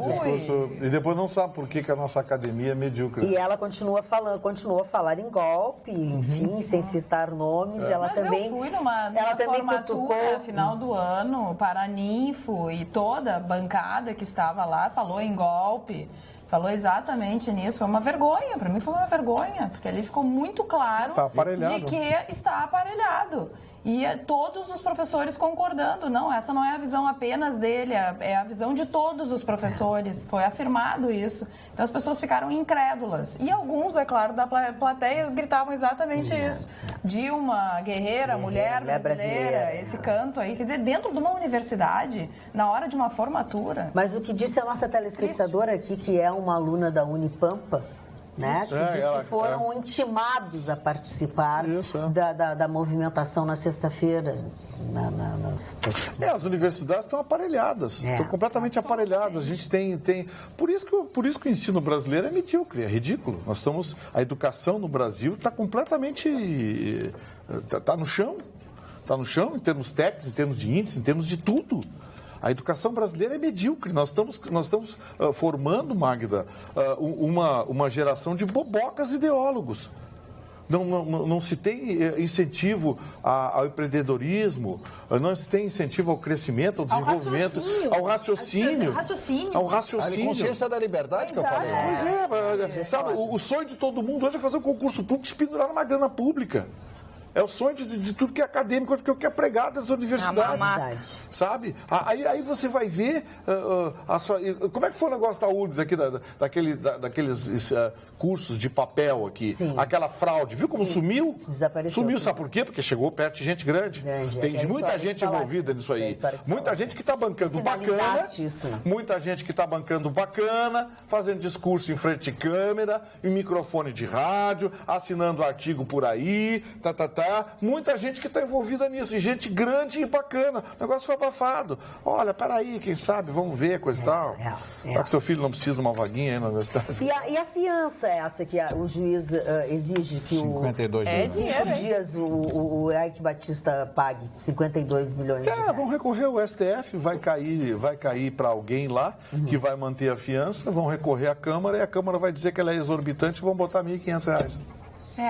S4: E depois não sabe por que a nossa academia é medíocre.
S2: E ela continuou a falar em golpe, enfim, sem citar nomes. Ela também,
S3: eu fui numa formatura, final do ano, para a Ninfo e toda a bancada que estava lá falou em golpe. Falou exatamente nisso. Foi uma vergonha, para mim foi uma vergonha, porque ali ficou muito claro de que está aparelhado. E todos os professores concordando. Não, essa não é a visão apenas dele, é a visão de todos os professores. Foi afirmado isso. Então as pessoas ficaram incrédulas. E alguns, é claro, da plateia gritavam exatamente isso. Dilma, guerreira, mulher brasileira, esse canto aí. Quer dizer, dentro de uma universidade, na hora de uma formatura.
S2: Mas o que disse a nossa telespectadora aqui, que é uma aluna da Unipampa, né? Que diz que foram intimados a participar da movimentação na sexta-feira.
S4: As universidades estão aparelhadas, estão completamente aparelhadas. A gente tem... Por isso que o ensino brasileiro é medíocre, é ridículo. A educação no Brasil está completamente... Está no chão. Está no chão em termos técnicos, em termos de índice, em termos de tudo. A educação brasileira é medíocre. Nós estamos formando, Magda, uma geração de bobocas ideólogos. Não se tem incentivo ao empreendedorismo, não se tem incentivo ao crescimento, ao desenvolvimento, ao raciocínio. Ao raciocínio.
S5: A consciência da liberdade que eu falei.
S4: Pois sabe, o sonho de todo mundo hoje é fazer um concurso público e se pendurar numa grana pública. É o sonho de tudo que é acadêmico, que é pregado das universidades. Sabe? Aí você vai ver... como é que foi o negócio da URGS aqui, daqueles cursos de papel aqui? Sim. Aquela fraude. Viu como sumiu?
S2: Desapareceu.
S4: Sumiu, sabe por quê? Porque chegou perto de gente grande. Tem muita gente envolvida nisso aí. Muita gente que está bancando bacana. Muita gente que está bancando bacana, fazendo discurso em frente de câmera, em microfone de rádio, assinando artigo por aí, muita gente que está envolvida nisso, e gente grande e bacana. O negócio foi abafado. Olha, peraí, quem sabe, vamos ver, coisa e tal. Será que seu filho não precisa de uma vaguinha aí na universidade?
S2: E a fiança essa que o juiz exige que
S5: 52 milhões.
S2: 5 dias o Eike Batista pague 52 milhões de reais.
S4: Vão recorrer ao STF, vai cair para alguém lá que vai manter a fiança, vão recorrer à Câmara e a Câmara vai dizer que ela é exorbitante e vão botar R$1.500.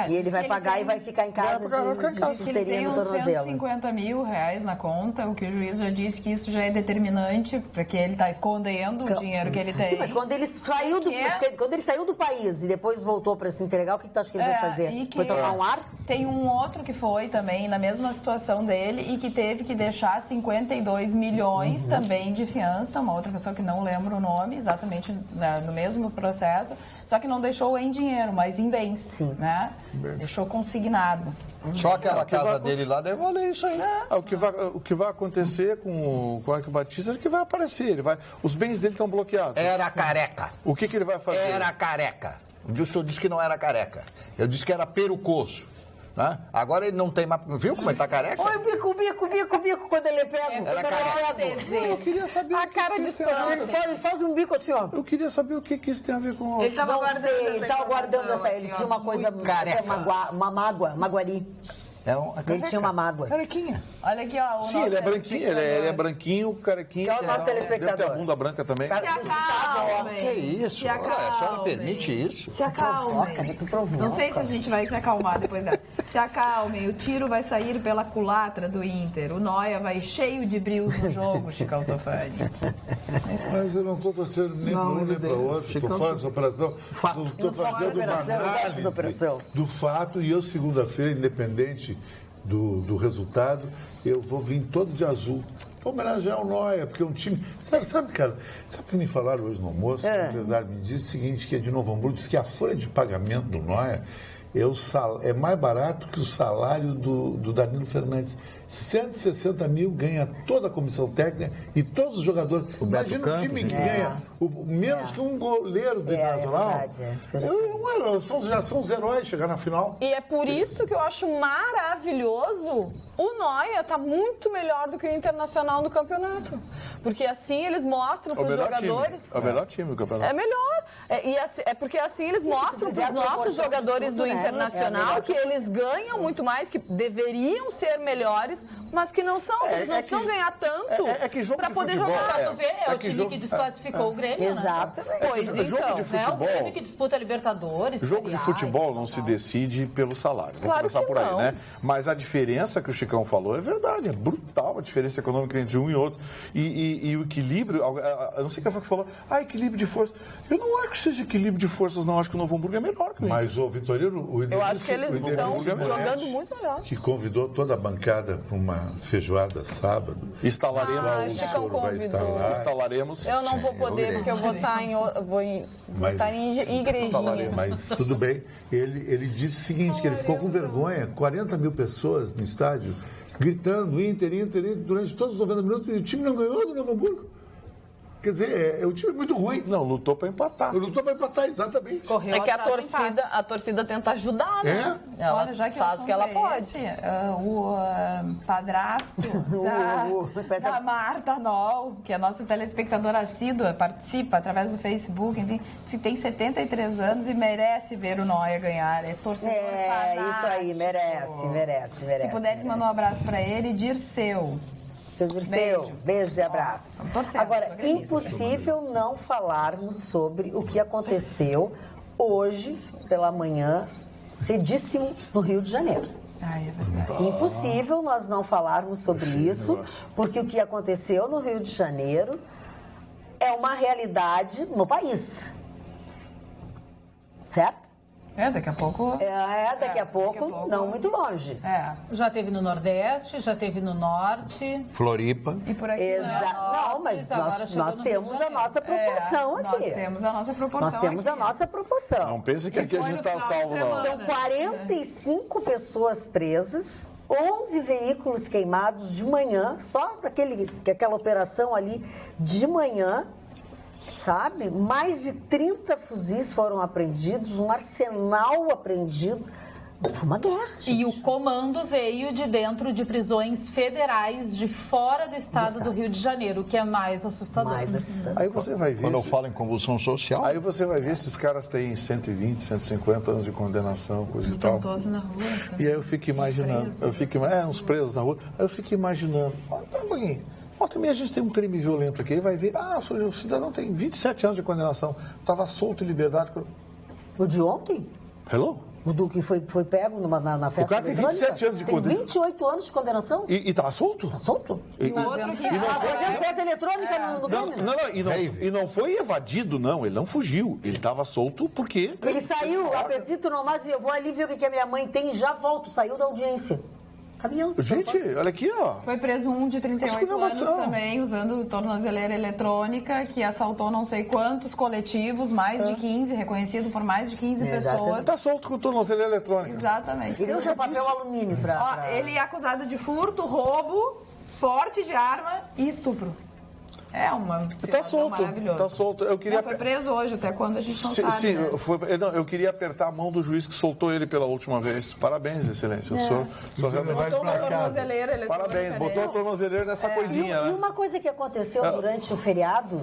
S2: E ele vai pagar e vai ficar em casa de pulseirinha no tornozelo.
S3: Ele tem uns 150 mil reais na conta, o que o juiz já disse que isso já é determinante, porque ele está escondendo o dinheiro que ele tem.
S2: Sim, mas quando ele saiu do país e depois voltou para se entregar, o que tu acha que ele vai fazer? Foi tomar um ar?
S3: Tem um outro que foi também na mesma situação dele e que teve que deixar 52 milhões também de fiança, uma outra pessoa que não lembro o nome, exatamente no mesmo processo, só que não deixou em dinheiro, mas em bens, né? Deixou consignado.
S5: Só aquela casa dele lá deve valer isso aí.
S4: O que vai acontecer com o Eike Batista é que vai aparecer. Os bens dele estão bloqueados.
S5: Era careca.
S4: O que ele vai fazer?
S5: Era careca. O senhor disse que não era careca. Eu disse que era perucoso. Né? Agora ele não tem mais... Viu como ele tá careca?
S2: Olha o bico, quando ele pega.
S5: Era careca.
S4: Eu queria saber
S9: a cara de espanto.
S2: Ele faz um bico assim, ó.
S4: Eu queria saber o que isso tem a ver com...
S2: Ele estava guardando essa... Ele tinha uma coisa... Uma mágoa, maguari. Ele tinha uma mágoa.
S5: Carequinha.
S3: Olha aqui, ó.
S4: Sim, ele é branquinho, ele é branquinho, carequinho.
S2: É o nosso telespectador.
S4: Deve ter a bunda branca também.
S3: Se acalmem.
S5: Que isso?
S3: Se acalmem.
S5: A senhora permite isso?
S3: Se acalmem. Não sei se a gente vai se acalmar depois dessa. Se acalmem, o tiro vai sair pela culatra do Inter. O Noia vai cheio de brios no jogo, Chicão Tofani.
S7: Mas eu não estou torcendo nem para um nem para o outro. Estou fazendo essa operação. Estou fazendo uma análise do fato e eu, segunda-feira, independente do resultado, eu vou vir todo de azul. Vou homenagear o Noia, porque é um time... Sabe, cara, sabe o que me falaram hoje no almoço? O empresário me disse o seguinte, que é de Novo Hamburgo, disse que a folha de pagamento do Noia é mais barato que o salário do Danilo Fernandes. 160 mil ganha toda a comissão técnica e todos os jogadores. Imagina um time que ganha menos que um goleiro do Internacional. Já são os heróis chegar na final.
S9: E é por isso que eu acho maravilhoso o Noia tá muito melhor do que o Internacional no campeonato. Porque assim eles mostram para os jogadores...
S4: É o melhor time do campeonato.
S9: É melhor. É porque assim eles mostram para os nossos jogadores do Internacional que eles ganham muito mais, que deveriam ser melhores, mas que não são. Eles não precisam ganhar tanto para poder jogar.
S6: Pra tu ver, é o time que desclassificou o Grêmio,
S2: Exatamente.
S6: né?
S4: Pois então. Jogo de futebol,
S6: é o Grêmio que disputa a Libertadores.
S4: Jogo de futebol não se decide pelo salário. Vamos começar por aí, né? Mas a diferença que o Chicão falou é verdade, é brutal a diferença econômica entre um e outro. E o equilíbrio, eu não sei quem foi que falou, equilíbrio de forças. Eu não acho que seja equilíbrio de forças, não. Acho que o Novo Hamburgo é melhor que o
S7: Mas o Vitorino,
S9: eu acho que eles estão jogando muito melhor.
S7: Que convidou toda a bancada para uma feijoada sábado.
S4: Instalaremos.
S7: Instalaremos.
S9: Eu não vou poder, porque eu vou estar em igrejinha.
S7: Mas tudo bem. Ele disse o seguinte, que ele ficou com vergonha. 40 mil pessoas no estádio, gritando Inter, durante todos os 90 minutos, e o time não ganhou do Novo Hamburgo. Quer dizer, o time é muito ruim.
S4: Não, lutou para empatar.
S7: Exatamente.
S9: Correu é que a torcida tenta ajudar, né? Ela
S8: Olha, já que
S9: faz o que ela pode.
S8: O padrasto da Marta Noll, que é a nossa telespectadora assídua, participa através do Facebook, enfim, se tem 73 anos e merece ver o Noia ganhar. É torcedor fanático.
S2: Isso aí, merece.
S8: Se puderes, manda um abraço para ele. Dirceu.
S2: Seu Dirceu, beijos e abraços. Agora, impossível não falarmos sobre o que aconteceu hoje pela manhã, cedíssimo, no Rio de Janeiro.
S8: É verdade.
S2: Impossível nós não falarmos sobre isso, porque o que aconteceu no Rio de Janeiro é uma realidade no país. Certo?
S8: Daqui a pouco.
S2: Daqui a pouco, não muito longe.
S6: Já teve no Nordeste, já teve no Norte.
S5: Floripa.
S8: E por aqui.
S2: Não, mas nós temos a nossa proporção aqui.
S8: Nós temos a nossa proporção.
S4: Não pense que aqui a gente está salvo, não.
S2: São 45 pessoas presas, 11 veículos queimados de manhã, só aquela operação ali de manhã. Sabe? Mais de 30 fuzis foram apreendidos, um arsenal apreendido. Foi uma guerra, gente.
S6: E o comando veio de dentro de prisões federais de fora do estado do Rio de Janeiro, o que é mais assustador.
S4: Aí você vai ver.
S5: Quando eu falo em convulsão social.
S4: Aí você vai ver esses caras têm 120, 150 anos de condenação, coisa e tal.
S8: Estão todos na rua.
S4: E aí eu fico imaginando. Uns presos na rua. Aí eu fico imaginando. Olha um pouquinho. Também a gente tem um crime violento aqui, aí vai ver, o cidadão tem 27 anos de condenação, estava solto em liberdade.
S2: O de ontem?
S4: Hello?
S2: O do que foi pego na festa.
S4: O cara tem 27 anos de condenação.
S2: Tem 28 anos de condenação.
S4: E estava solto?
S2: Está solto?
S8: E o outro que
S2: fazendo festa eletrônica no
S4: Grêmio. E não foi evadido, não. Ele não fugiu. Ele estava solto porque...
S2: Ele saiu, a Pecito Nomás, eu vou ali ver o que a minha mãe tem e já volto. Saiu da audiência. Caminhão.
S4: Gente, olha aqui, ó.
S8: Foi preso um de 38 anos também, usando tornozeleira eletrônica, que assaltou não sei quantos coletivos, mais de 15, reconhecido por mais de 15 pessoas.
S4: Está solto com tornozeleira eletrônica.
S8: Exatamente.
S2: Ele usa papel alumínio para...
S8: Ele é acusado de furto, roubo, porte de arma e estupro. É uma situação maravilhosa.
S4: Está solto.
S8: Foi preso hoje, até quando a gente não sabe.
S4: Sim, eu queria apertar a mão do juiz que soltou ele pela última vez. Parabéns, Excelência.
S8: Botou uma tornozeleira eletrônica.
S4: Parabéns, botou a tornozeleira nessa coisinha, né?
S2: E uma coisa que aconteceu durante o feriado,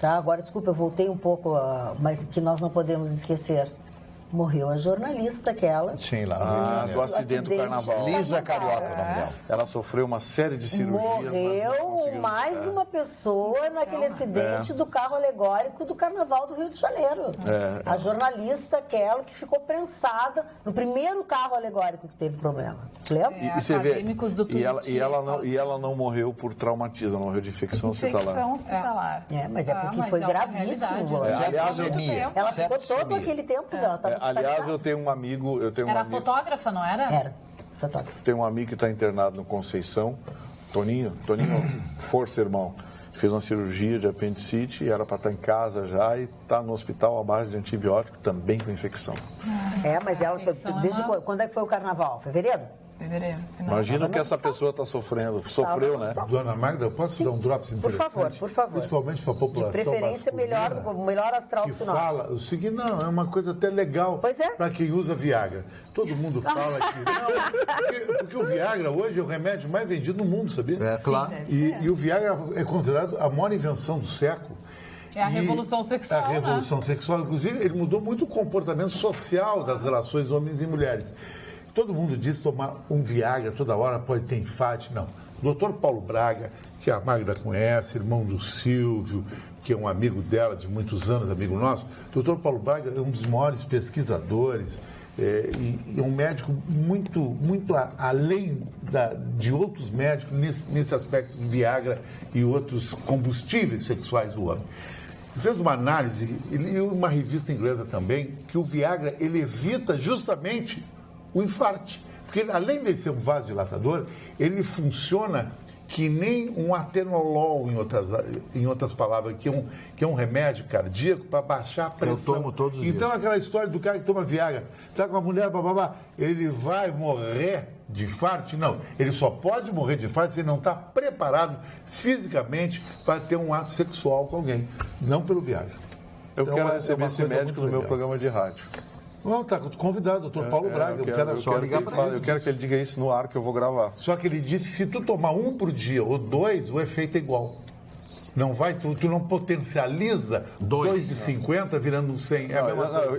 S2: tá? Agora, desculpa, eu voltei um pouco, mas que nós não podemos esquecer. Morreu a jornalista aquela.
S5: Sim, lá
S4: do acidente do carnaval.
S5: Lisa Carioca, o nome dela.
S4: Ela sofreu uma série de cirurgias.
S2: Morreu mais uma pessoa naquele acidente do carro alegórico do Carnaval do Rio de Janeiro. A jornalista aquela que ficou prensada no primeiro carro alegórico que teve problema. Lembra?
S4: E você vê, e ela não morreu por traumatismo, ela morreu de infecção hospitalar.
S2: Mas é porque foi gravíssimo.
S4: Aliás,
S2: ela ficou todo aquele tempo dela.
S4: Aliás, eu tenho um amigo...
S6: Era fotógrafa, não era?
S2: Era fotógrafa.
S4: Tem um amigo que está internado no Conceição, Toninho, força, irmão. fez uma cirurgia de apendicite e era para estar em casa já e está no hospital à base de antibiótico, também com infecção.
S2: Mas ela, desde quando é que foi o carnaval? Fevereiro?
S3: Fevereiro.
S4: Imagina o que essa pessoa está sofreu, né?
S7: Dona Magda, eu posso dar um drops interessante?
S2: Por favor.
S7: Principalmente para a população
S2: de preferência, melhor astral
S7: que fala o seguinte, não, é uma coisa até legal para quem usa Viagra. Todo mundo fala que não, porque o Viagra hoje é o remédio mais vendido no mundo, sabia?
S5: É, claro.
S7: E o Viagra é considerado a maior invenção do século.
S6: É a revolução sexual,
S7: A revolução sexual. Inclusive, ele mudou muito o comportamento social das relações homens e mulheres. Todo mundo diz que tomar um Viagra toda hora pode ter enfate. Não. O Dr. Paulo Braga, que a Magda conhece, irmão do Silvio, que é um amigo dela de muitos anos, amigo nosso. O Dr. Paulo Braga é um dos maiores pesquisadores e é um médico muito além de outros médicos nesse aspecto do Viagra e outros combustíveis sexuais do homem. Fez uma análise, e uma revista inglesa também, que o Viagra ele evita justamente o infarte. Porque além de ser um vasodilatador, ele funciona que nem um atenolol, em outras palavras, que é um remédio cardíaco para baixar a pressão.
S5: Eu tomo todos os dias.
S7: Então aquela história do cara que toma Viagra, está com uma mulher, ele vai morrer de infarto? Não, ele só pode morrer de infarto se ele não está preparado fisicamente para ter um ato sexual com alguém, não pelo Viagra.
S4: Eu quero receber esse médico no meu programa de rádio.
S7: Não, está convidado, doutor Paulo Braga.
S4: Eu quero que ele diga isso no ar que eu vou gravar.
S7: Só que ele disse que se tu tomar um por dia ou 2, o efeito é igual. Não vai, tu não potencializa 2 de 50 virando um 100.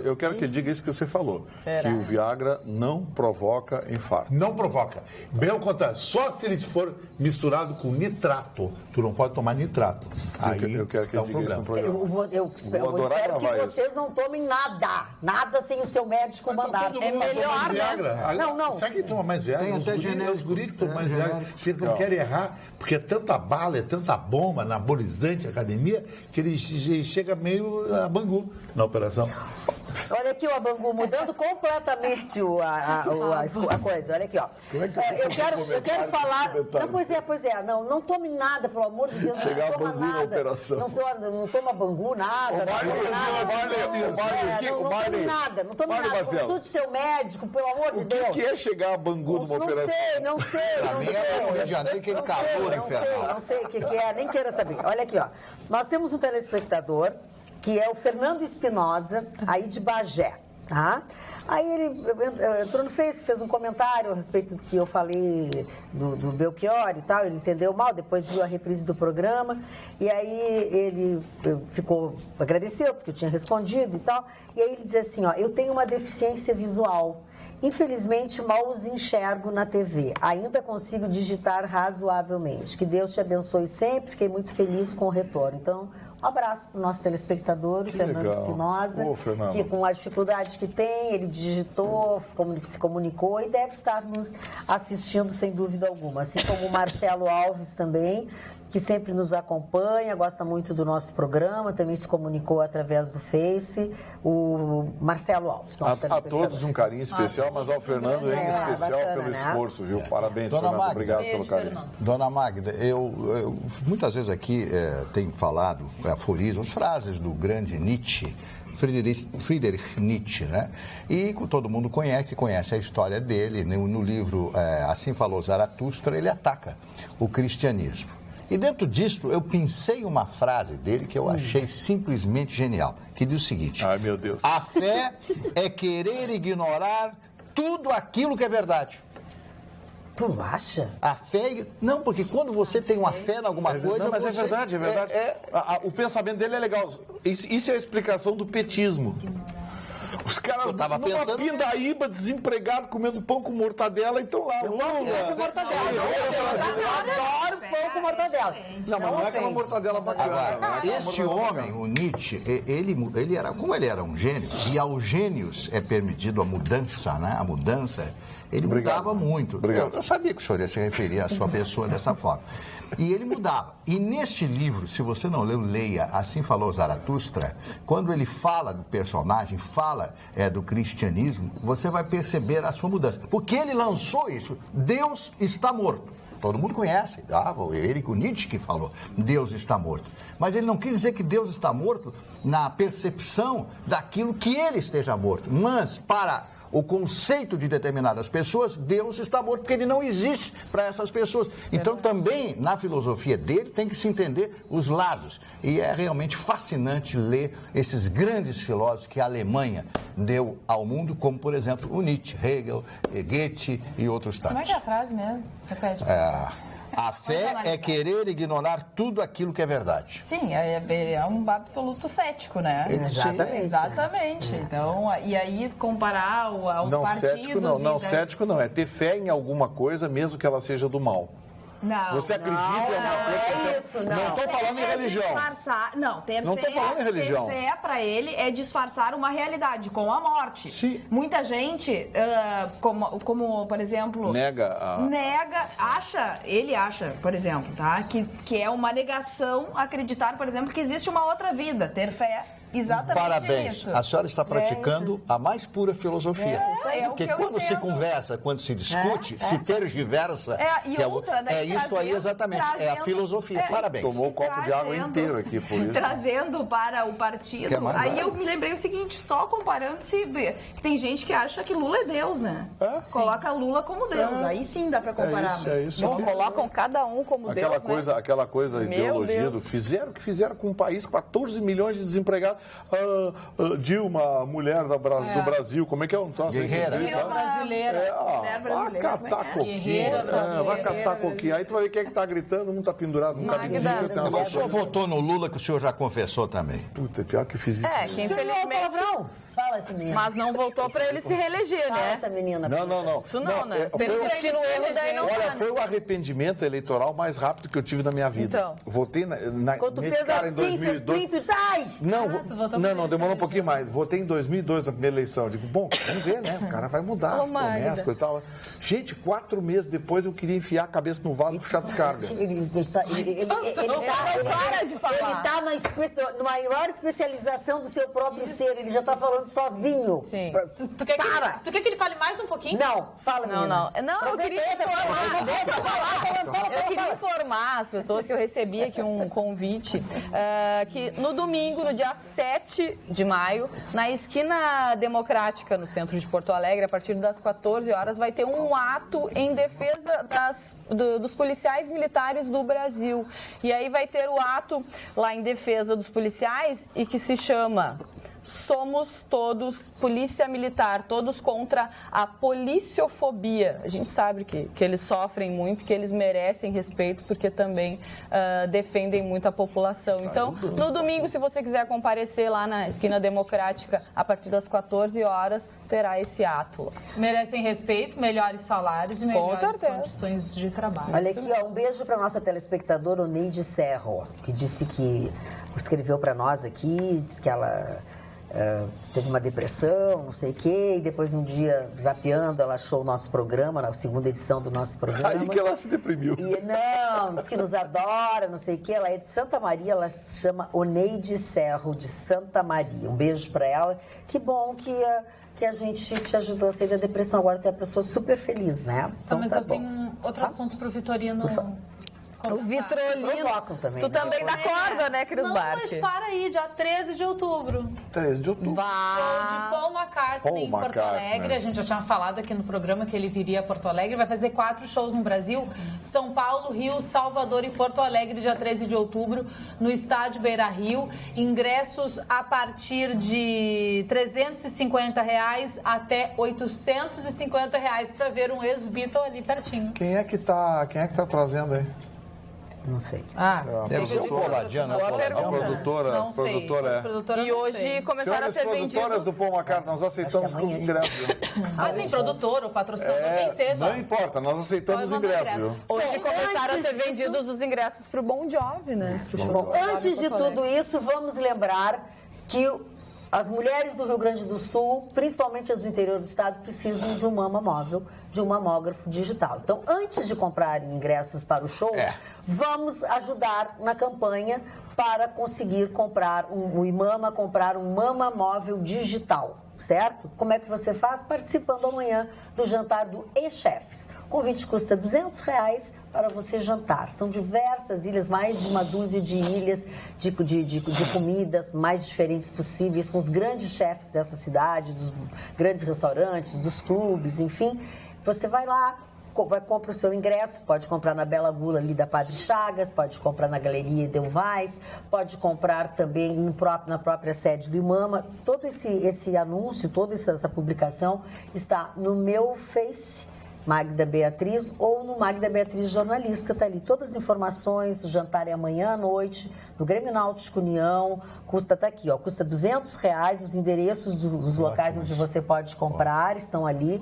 S4: Eu quero que ele diga isso que você falou.
S6: Será?
S4: Que o Viagra não provoca infarto.
S7: Não provoca. Bem ao contrário, só se ele for misturado com nitrato. Tu não pode tomar nitrato. Aí
S4: eu quero que ele diga isso no programa.
S2: Eu espero que vocês não tomem nada. Nada sem o seu médico mandar.
S7: É melhor,
S2: né?
S7: Não. Sabe quem toma mais Viagra? Os guris que tomam mais Viagra. Porque eles não querem errar. Porque é tanta bala, é tanta bomba, anabolizante, academia, que ele chega meio a Bangu na operação.
S2: Olha aqui, ó, Bangu, mudando completamente a coisa. Olha aqui, ó. Eu quero falar. Não, pois é. Não tome nada, pelo amor de Deus.
S4: Chegar
S2: não toma
S4: a Bangu
S2: nada.
S4: Na operação.
S2: Não toma Bangu, nada. Não tome nada. Consulte seu médico, pelo amor de Deus.
S4: O que é chegar a Bangu numa operação?
S2: Não sei.
S5: É o Rio de Janeiro, aquele calor infernal.
S2: Não sei o que é, nem queira saber. Olha aqui, ó. Nós temos um telespectador que é o Fernando Espinosa, aí de Bagé, tá? Aí ele entrou no Face, fez um comentário a respeito do que eu falei do Belchior e tal, ele entendeu mal, depois viu a reprise do programa, e aí ele agradeceu, porque eu tinha respondido e tal, e aí ele diz assim, ó, eu tenho uma deficiência visual. Infelizmente, mal os enxergo na TV. Ainda consigo digitar razoavelmente. Que Deus te abençoe sempre. Fiquei muito feliz com o retorno. Então, um abraço para o nosso telespectador, o Fernando Espinosa, que com a dificuldade que tem, ele digitou, se comunicou e deve estar nos assistindo sem dúvida alguma. Assim como o Marcelo Alves também, que sempre nos acompanha, gosta muito do nosso programa, também se comunicou através do Face, o Marcelo Alves.
S4: A todos um carinho especial, mas ao Fernando em especial bacana, pelo esforço, viu? Parabéns, Dona Fernando, Magda, obrigado pelo carinho. Fernando.
S5: Dona Magda, eu muitas vezes aqui tenho falado aforismos, frases do grande Nietzsche, Friedrich Nietzsche, né? E todo mundo conhece a história dele. No livro Assim Falou Zaratustra, ele ataca o cristianismo. E dentro disso, eu pensei uma frase dele que eu achei simplesmente genial, que diz o seguinte:
S4: ai, meu Deus.
S5: A fé é querer ignorar tudo aquilo que é verdade.
S2: Tu acha?
S5: A fé... Não, porque quando você tem uma fé em alguma coisa...
S4: Não, mas
S5: você...
S4: é verdade. O pensamento dele é legal. Isso é a explicação do petismo. Os caras numa pindaíba, desempregado, comendo pão com mortadela, então lá.
S2: Eu adoro pão com mortadela.
S4: Não, mas não é aquela mortadela bacana.
S5: Este homem, o Nietzsche, ele era, como ele era um gênio, e aos gênios é permitido a mudança, né? A mudança, ele mudava muito. Eu sabia que o senhor ia se referir à sua pessoa dessa forma. E ele mudava. E neste livro, se você não leu, leia Assim Falou Zaratustra, quando ele fala do personagem, fala do cristianismo, você vai perceber a sua mudança. Porque ele lançou isso. Deus está morto. todo mundo conhece. Ele, o Nietzsche que falou, Deus está morto. Mas ele não quis dizer que Deus está morto na percepção daquilo que ele esteja morto. Mas para o conceito de determinadas pessoas, Deus está morto, porque ele não existe para essas pessoas. Então, também, na filosofia dele, tem que se entender os lados. E é realmente fascinante ler esses grandes filósofos que a Alemanha deu ao mundo, como, por exemplo, o Nietzsche, Hegel, Goethe e outros tantos.
S3: Como é que é a frase mesmo? Repete.
S5: A fé é querer ignorar tudo aquilo que é verdade.
S3: Sim, é um absoluto cético, né? Exatamente. Então, e aí comparar aos partidos...
S4: Cético não. É ter fé em alguma coisa, mesmo que ela seja do mal.
S3: Não,
S4: você acredita em alguma coisa?
S2: É isso, não.
S4: Estou falando em religião.
S3: Ter fé para ele é disfarçar uma realidade com a morte.
S4: Sim.
S3: Muita gente, como por exemplo, ele acha, por exemplo, tá, que é uma negação acreditar, por exemplo, que existe uma outra vida. Ter fé. Exatamente.
S5: Parabéns.
S3: Isso.
S5: A senhora está praticando a mais pura filosofia. Porque quando se conversa, quando se discute, se tergiversa. Isso aí exatamente. É a filosofia. Parabéns.
S4: Tomou um copo de água inteiro aqui, por isso.
S3: Trazendo para o partido. Aí eu me lembrei o seguinte, só comparando-se, que tem gente que acha que Lula é Deus, né? Coloca Lula como Deus. Aí sim dá para comparar.
S9: Não colocam cada um como Deus,
S4: Aquela coisa, ideologia do fizeram com um país, 14 milhões de desempregados. Dilma, mulher do Brasil, como é que é o troço?
S5: Guerreira.
S3: Dilma brasileira.
S4: Mulher brasileira. Vai catar coquinho. Vai catar coquinho. Aí tu vai ver quem é que tá gritando, não tá pendurado no cabezinho.
S5: O senhor votou no Lula, que o senhor já confessou também.
S4: Puta, pior que fiz isso.
S9: Que infelizmente...
S2: Fala essa menina.
S9: Mas não voltou para ele se reeleger,
S2: Fala
S9: né?
S2: essa menina.
S4: Não.
S9: Isso não, né? Persistir no erro, daí não.
S4: Olha, foi o arrependimento eleitoral mais rápido que eu tive na minha vida.
S9: Então.
S4: Votei
S2: quando tu fez
S4: cara em 2002.
S2: Fez tu disse, ai!
S4: Não, demorou um pouquinho mais. Votei em 2002 na primeira eleição. Digo, bom, vamos ver, né? O cara vai mudar as promessas, coisa e tal. Gente, 4 meses depois eu queria enfiar a cabeça no vaso e puxar a descarga.
S2: Ele tá na maior especialização do seu próprio ser. Ele já tá falando sozinho.
S9: Sim. Tu quer que ele fale mais um pouquinho?
S2: Não, fala, menina.
S9: Não, eu queria informar. Deixa eu falar. Eu queria informar as pessoas que eu recebi aqui um convite que no domingo, no dia 7 de maio, na esquina Democrática, no centro de Porto Alegre, a partir das 14 horas, vai ter um ato em defesa dos policiais militares do Brasil. E aí vai ter o ato lá em defesa dos policiais e que se chama... Somos todos polícia militar, todos contra a policiofobia. A gente sabe que eles sofrem muito, que eles merecem respeito, porque também defendem muito a população. Então, no domingo, se você quiser comparecer lá na esquina Democrática, a partir das 14 horas, terá esse ato.
S6: Merecem respeito, melhores salários e melhores condições de trabalho.
S2: Olha aqui, um beijo para nossa telespectadora, Oneide Serro, que disse que escreveu para nós aqui, disse que ela... teve uma depressão, não sei o quê, e depois um dia, zapeando, ela achou o nosso programa, na segunda edição do nosso programa.
S4: Aí que ela se deprimiu.
S2: Diz que nos adora, não sei o quê. Ela é de Santa Maria, ela se chama Oneide Serro, de Santa Maria. Um beijo para ela. Que bom que a gente te ajudou a sair da depressão. Agora tem a pessoa super feliz, né?
S6: Então, mas eu tenho outro assunto pro Vitorino...
S9: O Vitrolino.
S2: Também,
S9: tu também dá corda, né, Cris Bart?
S6: Mas para aí, dia 13 de outubro.
S4: 13 de outubro.
S6: Show de Paul McCartney em Porto Alegre. A gente já tinha falado aqui no programa que ele viria a Porto Alegre. Vai fazer 4 shows no Brasil. São Paulo, Rio, Salvador e Porto Alegre, dia 13 de outubro, no estádio Beira-Rio. Ingressos a partir de R$350 até R$850 para ver um ex-Beatle ali pertinho.
S4: Quem é que tá trazendo aí?
S2: Não sei.
S5: Deve ser o Poladiano, né?
S4: A produtora.
S6: Não sei.
S9: E hoje começaram a ser vendidos...
S4: produtoras do Paul McCartney, nós aceitamos com ingresso.
S6: Mas sim, produtor ou patrocinador, quem seja.
S4: Não importa, nós aceitamos ingresso, viu?
S9: Hoje começaram a ser vendidos os ingressos para o Bon Jovi, né?
S2: Bom, antes de tudo isso, vamos lembrar que as mulheres do Rio Grande do Sul, principalmente as do interior do estado, precisam de um mama móvel, de um mamógrafo digital. Então, antes de comprar ingressos para o show, vamos ajudar na campanha para conseguir comprar o Imama, comprar um Mama Móvel digital, certo? Como é que você faz? Participando amanhã do jantar do E-Chefs. O convite custa R$200 para você jantar. São diversas ilhas, mais de uma dúzia de ilhas de comidas mais diferentes possíveis, com os grandes chefes dessa cidade, dos grandes restaurantes, dos clubes, enfim. Você vai lá, compra o seu ingresso, pode comprar na Bela Gula ali da Padre Chagas, pode comprar na Galeria Edelweiss, pode comprar também na própria sede do Imama. Todo esse anúncio, toda essa publicação está no meu Face, Magda Beatriz, ou no Magda Beatriz Jornalista, está ali todas as informações. O jantar é amanhã à noite, no Grêmio Náutico União, tá aqui, ó, custa R$200, os endereços dos locais onde você pode comprar estão ali.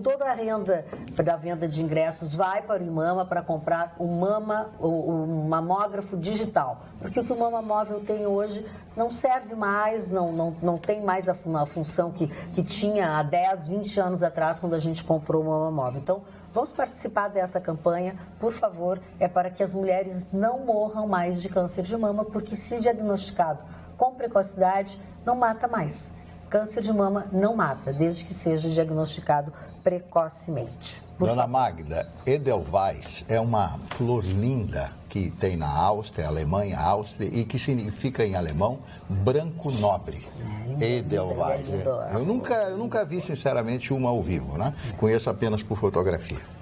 S2: Toda a renda da venda de ingressos vai para o Imama para comprar o mamógrafo digital. Porque o que o Mama Móvel tem hoje não serve mais, não tem mais a função que tinha há 10, 20 anos atrás, quando a gente comprou o Mama Móvel. Então, vamos participar dessa campanha, por favor, é para que as mulheres não morram mais de câncer de mama, porque se diagnosticado com precocidade, não mata mais. Câncer de mama não mata, desde que seja diagnosticado precocemente.
S5: Dona Magda, Edelweiss é uma flor linda que tem na Áustria, Alemanha, Áustria, e que significa em alemão branco nobre. Edelweiss. Eu nunca vi, sinceramente, uma ao vivo, né? Conheço apenas por fotografia.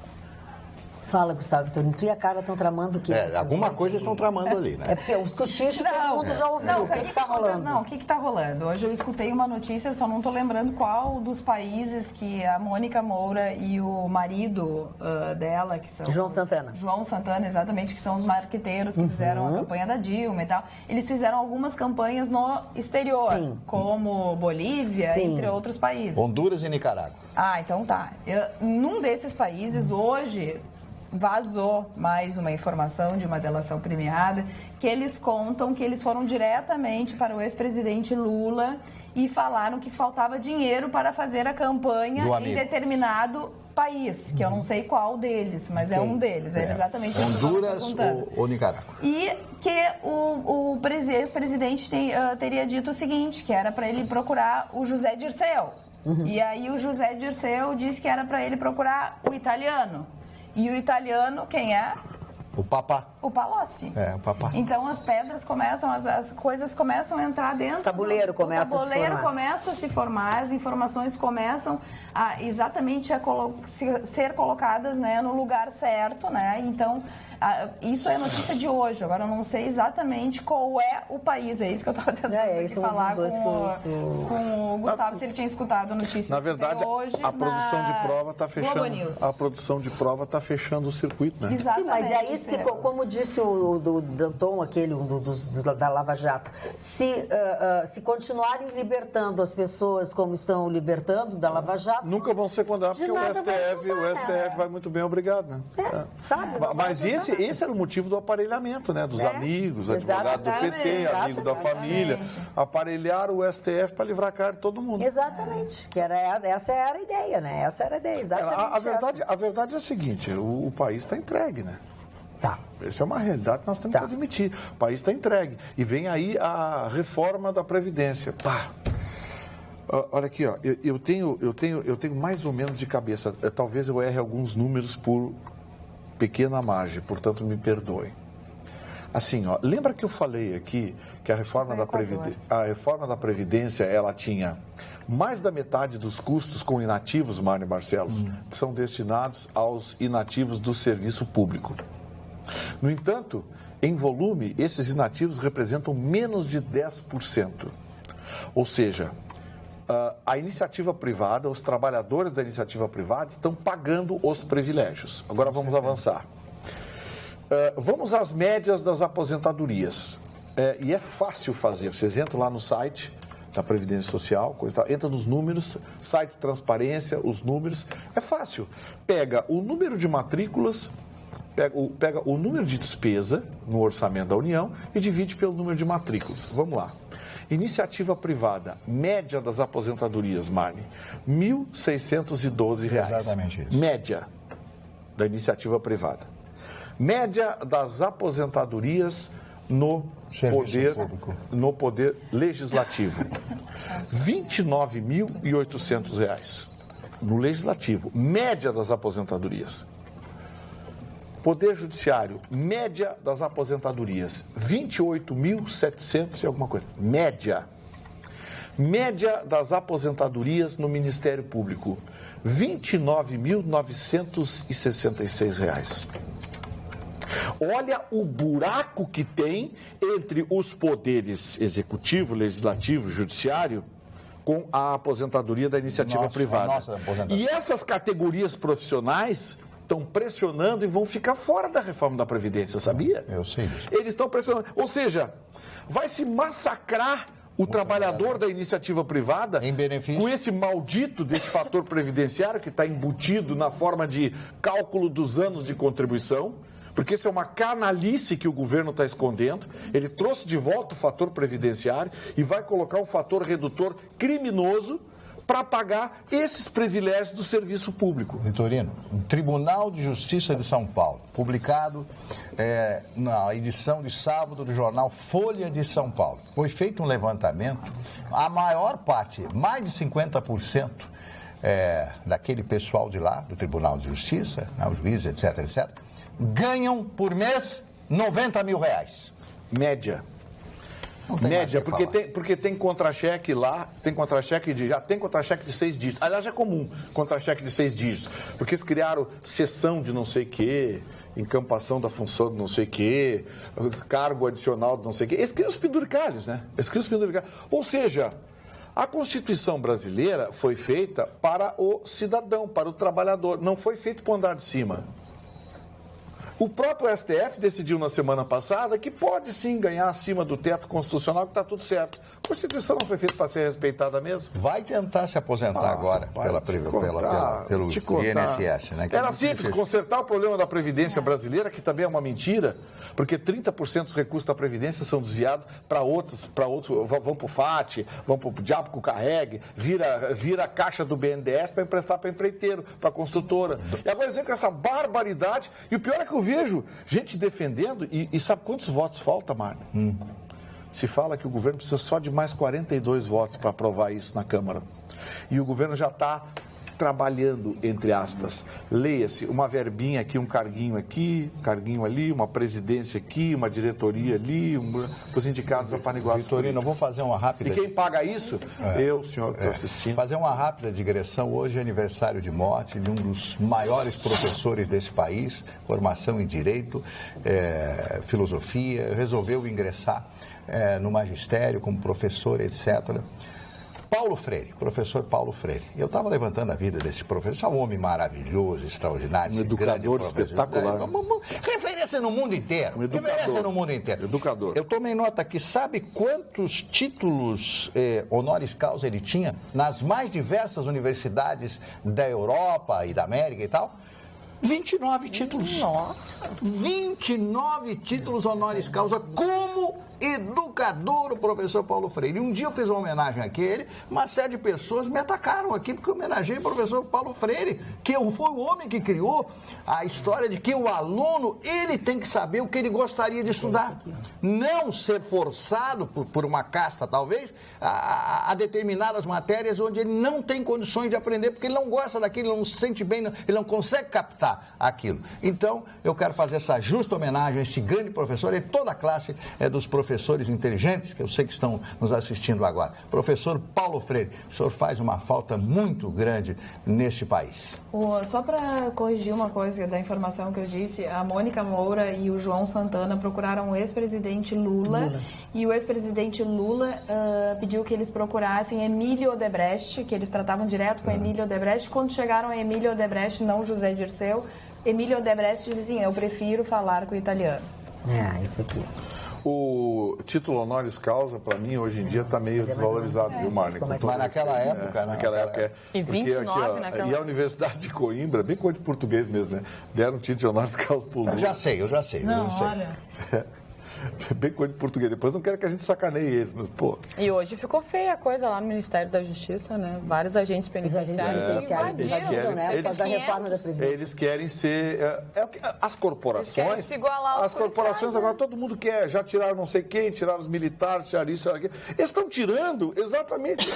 S2: Fala, Gustavo Vitorino, tu e a Carla estão tramando o quê?
S5: Alguma coisa estão tramando ali, né?
S2: É porque os cochichos todo mundo já ouviu. O que está rolando?
S8: Não, o que está rolando? Hoje eu escutei uma notícia, só não estou lembrando qual dos países que a Mônica Moura e o marido dela, que são...
S2: João
S8: Santana, exatamente, que são os marqueteiros que fizeram a campanha da Dilma e tal. Eles fizeram algumas campanhas no exterior, como Bolívia, entre outros países.
S5: Honduras e Nicarágua.
S8: Ah, então tá. Num desses países, hoje... vazou mais uma informação de uma delação premiada, que eles contam que eles foram diretamente para o ex-presidente Lula e falaram que faltava dinheiro para fazer a campanha em determinado país, que eu não sei qual deles, mas é um deles, é exatamente isso que eu estou perguntando.
S5: Ou Nicarágua.
S8: E que o ex-presidente teria dito o seguinte, que era para ele procurar o José Dirceu. E aí o José Dirceu disse que era para ele procurar o italiano. E o italiano, quem é?
S5: O Papá.
S8: O Palocci.
S5: O Papá.
S8: Então as pedras começam, as coisas começam a entrar dentro.
S2: O tabuleiro
S8: começa a se formar, as informações começam a exatamente ser colocadas, né, no lugar certo, né? Então, isso é notícia de hoje. Agora eu não sei exatamente qual é o país. É isso que eu estava tentando falar com o Gustavo, se ele tinha escutado a notícia.
S4: Na verdade,
S8: hoje,
S4: a produção de prova está fechando. A produção de prova está fechando o circuito, né?
S8: Exatamente.
S2: Sim, mas aí, como disse o Danton, aquele da Lava Jato, se continuarem libertando as pessoas como estão libertando da Lava Jato...
S4: Nunca vão ser condenados, porque o STF vai muito bem, obrigado, né?
S2: Sabe?
S4: Mas esse era o motivo do aparelhamento, né? Dos amigos, advogado do PC, amigo da família. Aparelhar o STF para livrar a cara de todo mundo.
S2: Exatamente. Essa era a ideia, né? Essa era a ideia, exatamente.
S4: A verdade é a seguinte, o país está entregue, né?
S2: Tá.
S4: Essa é uma realidade que nós temos que admitir. O país está entregue. E vem aí a reforma da Previdência. Pá! Olha aqui, ó. Eu tenho mais ou menos de cabeça. Talvez eu erre alguns números por pequena margem, portanto me perdoem. Assim, ó, lembra que eu falei aqui que a reforma da Previdência, ela tinha mais da metade dos custos com inativos, Mário Barcelos, que são destinados aos inativos do serviço público. No entanto, em volume, esses inativos representam menos de 10%. Ou seja, a iniciativa privada, os trabalhadores da iniciativa privada estão pagando os privilégios. Agora vamos avançar. Vamos às médias das aposentadorias. E é fácil fazer. Vocês entram lá no site da Previdência Social, entra nos números, site Transparência, os números. É fácil. Pega o número de matrículas, pega o número de despesa no orçamento da União e divide pelo número de matrículas. Vamos lá. Iniciativa privada, média das aposentadorias, Marne, R$ 1.612.
S5: Exatamente isso.
S4: Média da iniciativa privada. Média das aposentadorias no poder legislativo. R$ 29.800 no legislativo, média das aposentadorias. Poder Judiciário, média das aposentadorias, 28.700 e alguma coisa. Média. Média das aposentadorias no Ministério Público, R$ 29.966. Olha o buraco que tem entre os poderes executivo, legislativo, judiciário, com a aposentadoria da iniciativa privada. E essas categorias profissionais estão pressionando e vão ficar fora da reforma da Previdência, sabia?
S5: Eu sei disso.
S4: Eles estão pressionando. Ou seja, vai se massacrar o trabalhador da iniciativa privada
S5: em benefício,
S4: com esse maldito desse fator previdenciário que está embutido na forma de cálculo dos anos de contribuição, porque isso é uma canalice que o governo está escondendo. Ele trouxe de volta o fator previdenciário e vai colocar um fator redutor criminoso para pagar esses privilégios do serviço público.
S5: Vitorino, o Tribunal de Justiça de São Paulo, publicado na edição de sábado do jornal Folha de São Paulo, foi feito um levantamento, a maior parte, mais de 50%, daquele pessoal de lá, do Tribunal de Justiça, os juízes, etc., etc., ganham por mês R$90 mil.
S4: Média. Média, porque tem contra-cheque lá, já tem contra-cheque de 6 dígitos. Aliás, é comum contra-cheque de 6 dígitos, porque eles criaram sessão de não sei o quê, encampação da função de não sei o quê, cargo adicional de não sei o quê. Eles criam os penduricalhos, né? Ou seja, a Constituição brasileira foi feita para o cidadão, para o trabalhador, não foi feita para o andar de cima. O próprio STF decidiu na semana passada que pode sim ganhar acima do teto constitucional, que está tudo certo. A Constituição não foi feita para ser respeitada mesmo?
S5: Vai tentar se aposentar agora pelo INSS, né?
S4: Era simples consertar o problema da Previdência brasileira, que também é uma mentira, porque 30% dos recursos da Previdência são desviados para outros, vão para o FAT, vão para o diabo que o carregue, vira a caixa do BNDES para emprestar para empreiteiro, para construtora. E agora dizendo com essa barbaridade, e o pior é que eu vejo gente defendendo, e sabe quantos votos falta, Mário? Se fala que o governo precisa só de mais 42 votos para aprovar isso na Câmara. E o governo já está trabalhando, entre aspas, leia-se, uma verbinha aqui, um carguinho aqui, carguinho ali, uma presidência aqui, uma diretoria ali, os indicados apaniguados.
S5: Vitorino, eu vou fazer uma rápida...
S4: E quem paga isso? Eu, senhor que está assistindo.
S5: Fazer uma rápida digressão. Hoje é aniversário de morte de um dos maiores professores desse país, formação em Direito, Filosofia, resolveu ingressar no magistério como professor, etc., Paulo Freire, professor Paulo Freire. Eu estava levantando a vida desse professor, um homem maravilhoso, extraordinário,
S4: um educador espetacular.
S5: Referência no mundo inteiro. Referência no mundo inteiro.
S4: Educador.
S5: Eu tomei nota aqui, sabe quantos títulos honoris causa ele tinha nas mais diversas universidades da Europa e da América e tal? 29 títulos.
S9: Nossa!
S5: 29 títulos honoris causa como educador, o professor Paulo Freire. Um dia eu fiz uma homenagem àquele, uma série de pessoas me atacaram aqui porque eu homenageei o professor Paulo Freire, que foi o homem que criou a história de que o aluno, ele tem que saber o que ele gostaria de estudar. Não ser forçado por uma casta, talvez, a determinadas matérias onde ele não tem condições de aprender, porque ele não gosta daquilo, ele não se sente bem, ele não consegue captar aquilo. Então, eu quero fazer essa justa homenagem a esse grande professor e toda a classe dos professores inteligentes, que eu sei que estão nos assistindo agora. Professor Paulo Freire, o senhor faz uma falta muito grande neste país.
S8: Só para corrigir uma coisa da informação que eu disse, a Mônica Moura e o João Santana procuraram o ex-presidente Lula. E o ex-presidente Lula pediu que eles procurassem Emílio Odebrecht, que eles tratavam direto com Emílio Odebrecht. Quando chegaram a Emílio Odebrecht, não José Dirceu, Emílio Odebrecht disse assim, eu prefiro falar com o italiano.
S2: Isso aqui.
S4: O título honoris causa, para mim, hoje em dia está meio desvalorizado, viu, Márcio?
S5: Mas naquela época,
S4: naquela época.
S9: E 29
S4: aqui,
S9: naquela
S4: E a Universidade de Coimbra, bem coisa de português mesmo, né? Deram um título de honoris causa para o Lula.
S5: Eu já sei.
S8: Não, olha...
S4: bem coisa de português. Depois não quero que a gente sacaneie eles, mas, pô.
S9: E hoje ficou feia a coisa lá no Ministério da Justiça, né? Vários agentes penitenciários.
S4: Eles querem ser... as corporações... As corporações agora, todo mundo quer. Já tiraram não sei quem, tiraram os militares, tiraram isso, tiraram aquilo. Eles estão tirando exatamente...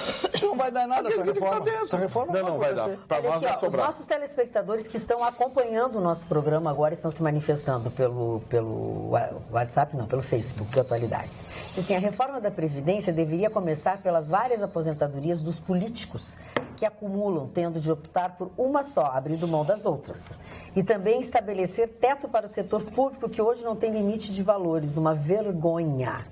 S5: Não vai dar nada essa reforma. Essa reforma
S4: não vai dar. Para nós vai sobrar.
S2: Os nossos telespectadores que estão acompanhando o nosso programa agora estão se manifestando pelo WhatsApp, não, pelo Facebook do Atualidades. Assim, a reforma da Previdência deveria começar pelas várias aposentadorias dos políticos que acumulam, tendo de optar por uma só, abrindo mão das outras. E também estabelecer teto para o setor público, que hoje não tem limite de valores, uma vergonha.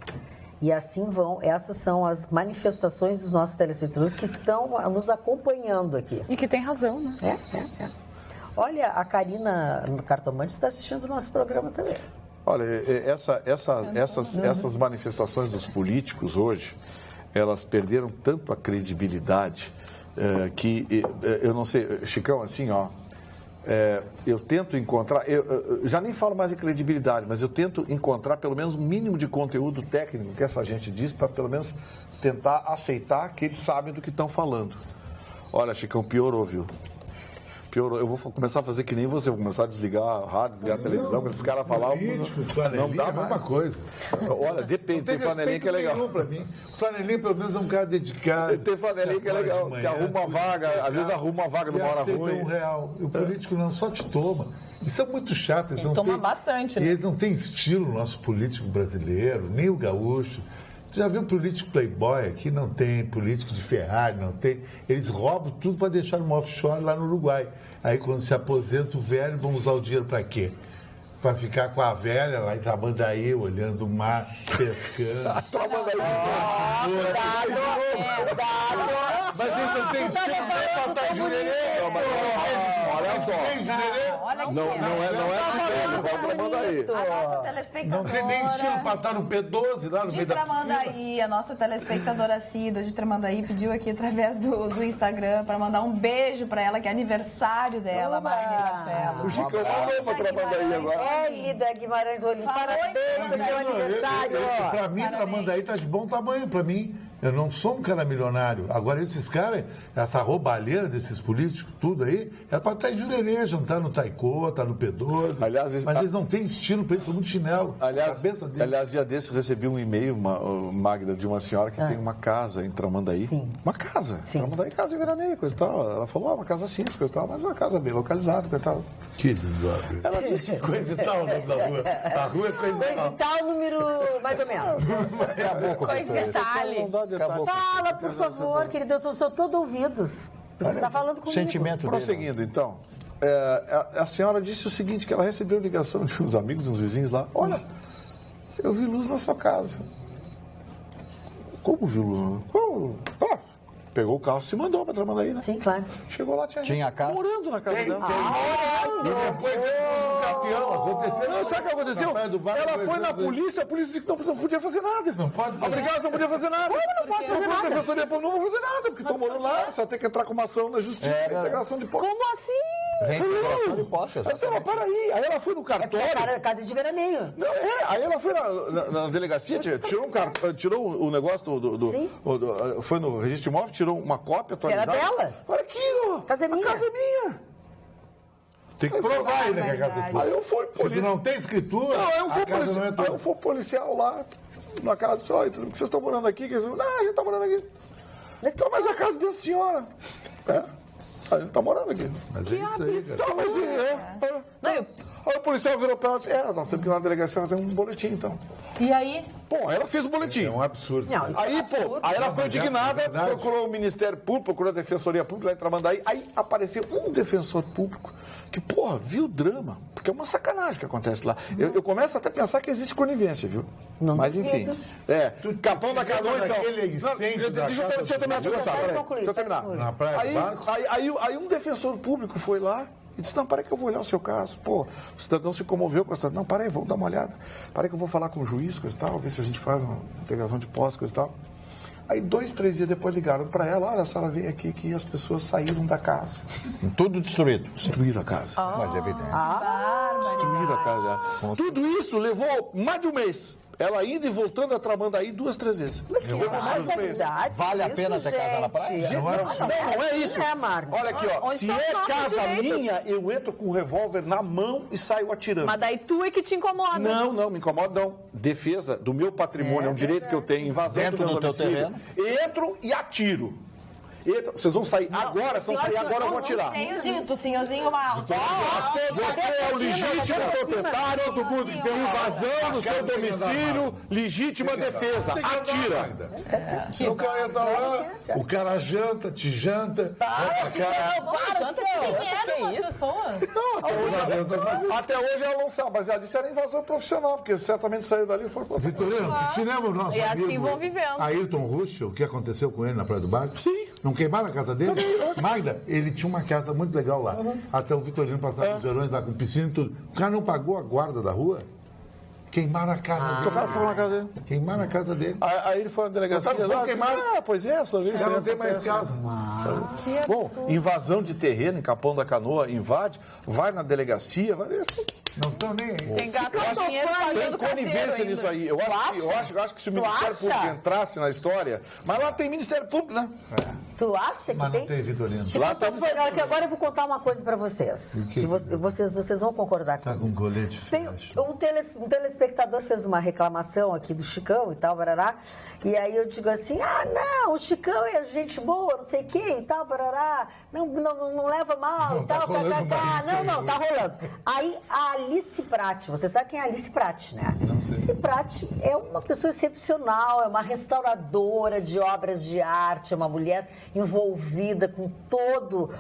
S2: E assim essas são as manifestações dos nossos telespectadores que estão nos acompanhando aqui.
S9: E que tem razão, né?
S2: Olha, a Karina Cartomante está assistindo o nosso programa também.
S4: Olha, essas manifestações dos políticos hoje, elas perderam tanto a credibilidade que, eu não sei, Chicão, assim, ó, eu tento encontrar, eu já nem falo mais de credibilidade, mas eu tento encontrar pelo menos um mínimo de conteúdo técnico que essa gente diz, para pelo menos tentar aceitar que eles sabem do que estão falando. Olha, Chicão, piorou, viu? Eu vou começar a fazer que nem você, vou começar a desligar a rádio, desligar a televisão, quando esses caras falavam.
S7: Não dá a mesma coisa.
S4: Olha, depende, tem flanelinha que é legal.
S7: Pra mim. O flanelinha, pelo menos, é um cara dedicado.
S4: Tem flanelinha que é legal, que arruma uma vaga, às vezes arruma uma vaga numa hora ruim.
S7: R$1. O político não, só te toma. Isso é muito chato. Eles
S9: toma bastante, né?
S7: E eles não têm estilo, o nosso político brasileiro, nem o gaúcho. Você já viu político playboy aqui? Não tem. Político de Ferrari, não tem. Eles roubam tudo para deixar numa offshore lá no Uruguai. Aí, quando se aposenta o velho, vão usar o dinheiro para quê? Para ficar com a velha lá em Tramandaí, olhando o mar, pescando. Mas eles não têm estilo nem para estar em Jurerê. Olha só. Tem Jurerê?
S4: Não é assim, vai Tramandaí.
S3: A nossa telespectadora...
S7: Não tem nem estilo para estar no P12, lá no meio da piscina.
S3: Tramandaí, a nossa telespectadora Cida de Tramandaí pediu aqui através do Instagram para mandar um beijo para ela, que é aniversário dela, Marli Barcelos.
S4: O Chicão mandou para Tramandaí agora.
S2: Ida Guimarães Olim, parabéns pelo seu aniversário.
S7: Para mim, Tramandaí está de bom tamanho, para mim. Eu não sou um cara milionário. Agora, esses caras, essa roubalheira desses políticos, tudo aí, é para estar em Jurerê, jantar no Taikô, estar no P12. Aliás, mas eles não têm estilo, eles são muito chinelo.
S4: Aliás, dia desse eu recebi um e-mail, Magda, de uma senhora que tem uma casa em Tramandaí.
S2: Sim.
S4: Uma casa.
S2: Sim.
S4: Tramandaí, casa de veraneio, coisa e tal. Ela falou, uma casa simples, coisa e tal, mas uma casa bem localizada, coisa e tal.
S7: Que desastre.
S4: Ela disse,
S7: coisa e tal, o nome da rua. A rua é coisa e tal.
S2: Coisa e tal, número mais ou menos.
S9: Coisa e tal.
S2: Fala, por favor, querido, eu sou todo ouvidos. Você está falando comigo.
S5: Sentimento
S4: prosseguindo, então, a senhora disse o seguinte, que ela recebeu ligação de uns amigos, de uns vizinhos lá. Olha, eu vi luz na sua casa. Como viu luz? Como? Pegou o carro, se mandou para Tramandaí, né?
S2: Sim, claro.
S4: Chegou lá,
S5: tinha casa?
S4: Morando na casa dela.
S7: E depois ele um campeão, aconteceu.
S4: Não, sabe o que aconteceu? Ela foi na polícia, a polícia disse que não podia fazer nada.
S7: Não pode fazer
S4: nada. não podia fazer nada.
S2: Como não pode fazer nada?
S4: A defensoria não vai fazer nada, porque estão morando lá, só tem que entrar com uma ação na justiça, integração de posse.
S2: Como assim?
S5: Reintegração de posse,
S4: exatamente. Para aí. Aí ela foi no cartório.
S2: Casa de veraneio.
S4: Não, aí ela foi na delegacia, tirou o negócio foi no registro de imóvel, tirou uma cópia atualizada.
S2: Era dela?
S4: Olha aqui, ó.
S2: Casa é minha.
S4: A casa é minha.
S7: Tem que provar ainda que a casa é tua.
S4: Aí eu fui
S7: Se tu não tem escritura,
S4: aí eu fui policial lá, na casa, olha, que vocês estão morando aqui? Não, a gente está morando aqui. Mas a casa da senhora. A gente está morando aqui.
S7: Mas é isso aí,
S4: cara. Aí o policial virou para ela e disse, nós temos que ir lá na delegacia fazer um boletim, então.
S3: E aí?
S4: Bom, ela fez o boletim.
S7: É um absurdo.
S2: Não,
S4: aí ela ficou indignada, procurou o Ministério Público, procurou a Defensoria Pública lá em Tramandaí. Aí apareceu um defensor público que, viu o drama. Porque é uma sacanagem que acontece lá. Eu começo até a pensar que existe conivência, viu?
S2: Não.
S4: Mas enfim. Capão da Canoa, então. Deixa eu terminar.
S7: Na praia do Barco?
S4: Aí um defensor público foi lá e disse, não, para aí que eu vou olhar o seu caso. O cidadão se comoveu com a cidadão. Não, para aí, vamos dar uma olhada. Para aí que eu vou falar com o juiz, coisa e tal, ver se a gente faz uma integração de posse, coisa e tal. Aí 2, 3 dias depois ligaram para ela, olha, a senhora veio aqui que as pessoas saíram da casa.
S5: Tudo destruído.
S4: Destruíram a casa.
S5: Mas é evidente.
S4: Destruíram a casa. Tudo isso levou mais de um mês. Ela indo e voltando a Tramandaí 2, 3 vezes.
S2: Mas que verdade.
S5: Vale a pena ter casa na praia?
S4: Não é isso. Olha aqui, ó. Se é casa minha, eu entro com o revólver na mão e saio atirando.
S9: Mas daí tu é que te incomoda.
S4: Não me incomoda não. Defesa do meu patrimônio, é um direito que eu tenho, invasão do meu domicílio. Entro e atiro. Vocês vão sair agora, se não sair agora eu vou atirar.
S8: Tenho dito, senhorzinho Malta.
S4: Você é o legítimo proprietário, todo mundo que tem invasão do seu domicílio, legítima defesa. Atira.
S7: O cara tá lá, o cara janta, te janta.
S6: Quem eram as pessoas?
S4: Até hoje ela não sabe, mas ela disse que era invasão profissional, porque certamente saiu dali e foi pra...
S7: Vitorino, te lembra o nosso amigo
S9: assim vão vivendo.
S7: Ayrton Russo, o que aconteceu com ele na Praia do Barco?
S4: Sim.
S7: Não queimaram a casa dele? Magda, ele tinha uma casa muito legal lá. Até o Vitorino passava os verões lá com piscina e tudo. O cara não pagou a guarda da rua? Queimaram a casa dele.
S4: O cara foi na casa dele.
S7: Queimaram a casa dele.
S4: Aí ele foi na delegacia lá.
S7: Queimaram.
S4: Pois é, sua vez.
S7: Já não tem mais casa.
S4: Bom, invasão de terreno em Capão da Canoa, invade, vai na delegacia, vai...
S7: Não estão nem aí.
S9: Tem dinheiro
S4: Tem conivência nisso aí. Eu acho que se o Ministério Público entrasse na história... Mas lá tem Ministério Público, né?
S2: Tu acha que
S7: Mas
S2: tem?
S7: não tem, Vitorino.
S2: Lá tá... que agora eu vou contar uma coisa para vocês. Que vocês vão concordar
S7: comigo. Tá com colete flash.
S2: Um telespectador fez uma reclamação aqui do Chicão e tal, barará. E aí eu digo assim, não, o Chicão é gente boa, não sei o que e tal, barará. Não leva mal e tal,
S7: tá
S2: rolando. Aí a Alice Pratti, você sabe quem é a Alice Pratti, né?
S7: Não sei.
S2: Alice Pratti é uma pessoa excepcional, é uma restauradora de obras de arte, é uma mulher envolvida com todo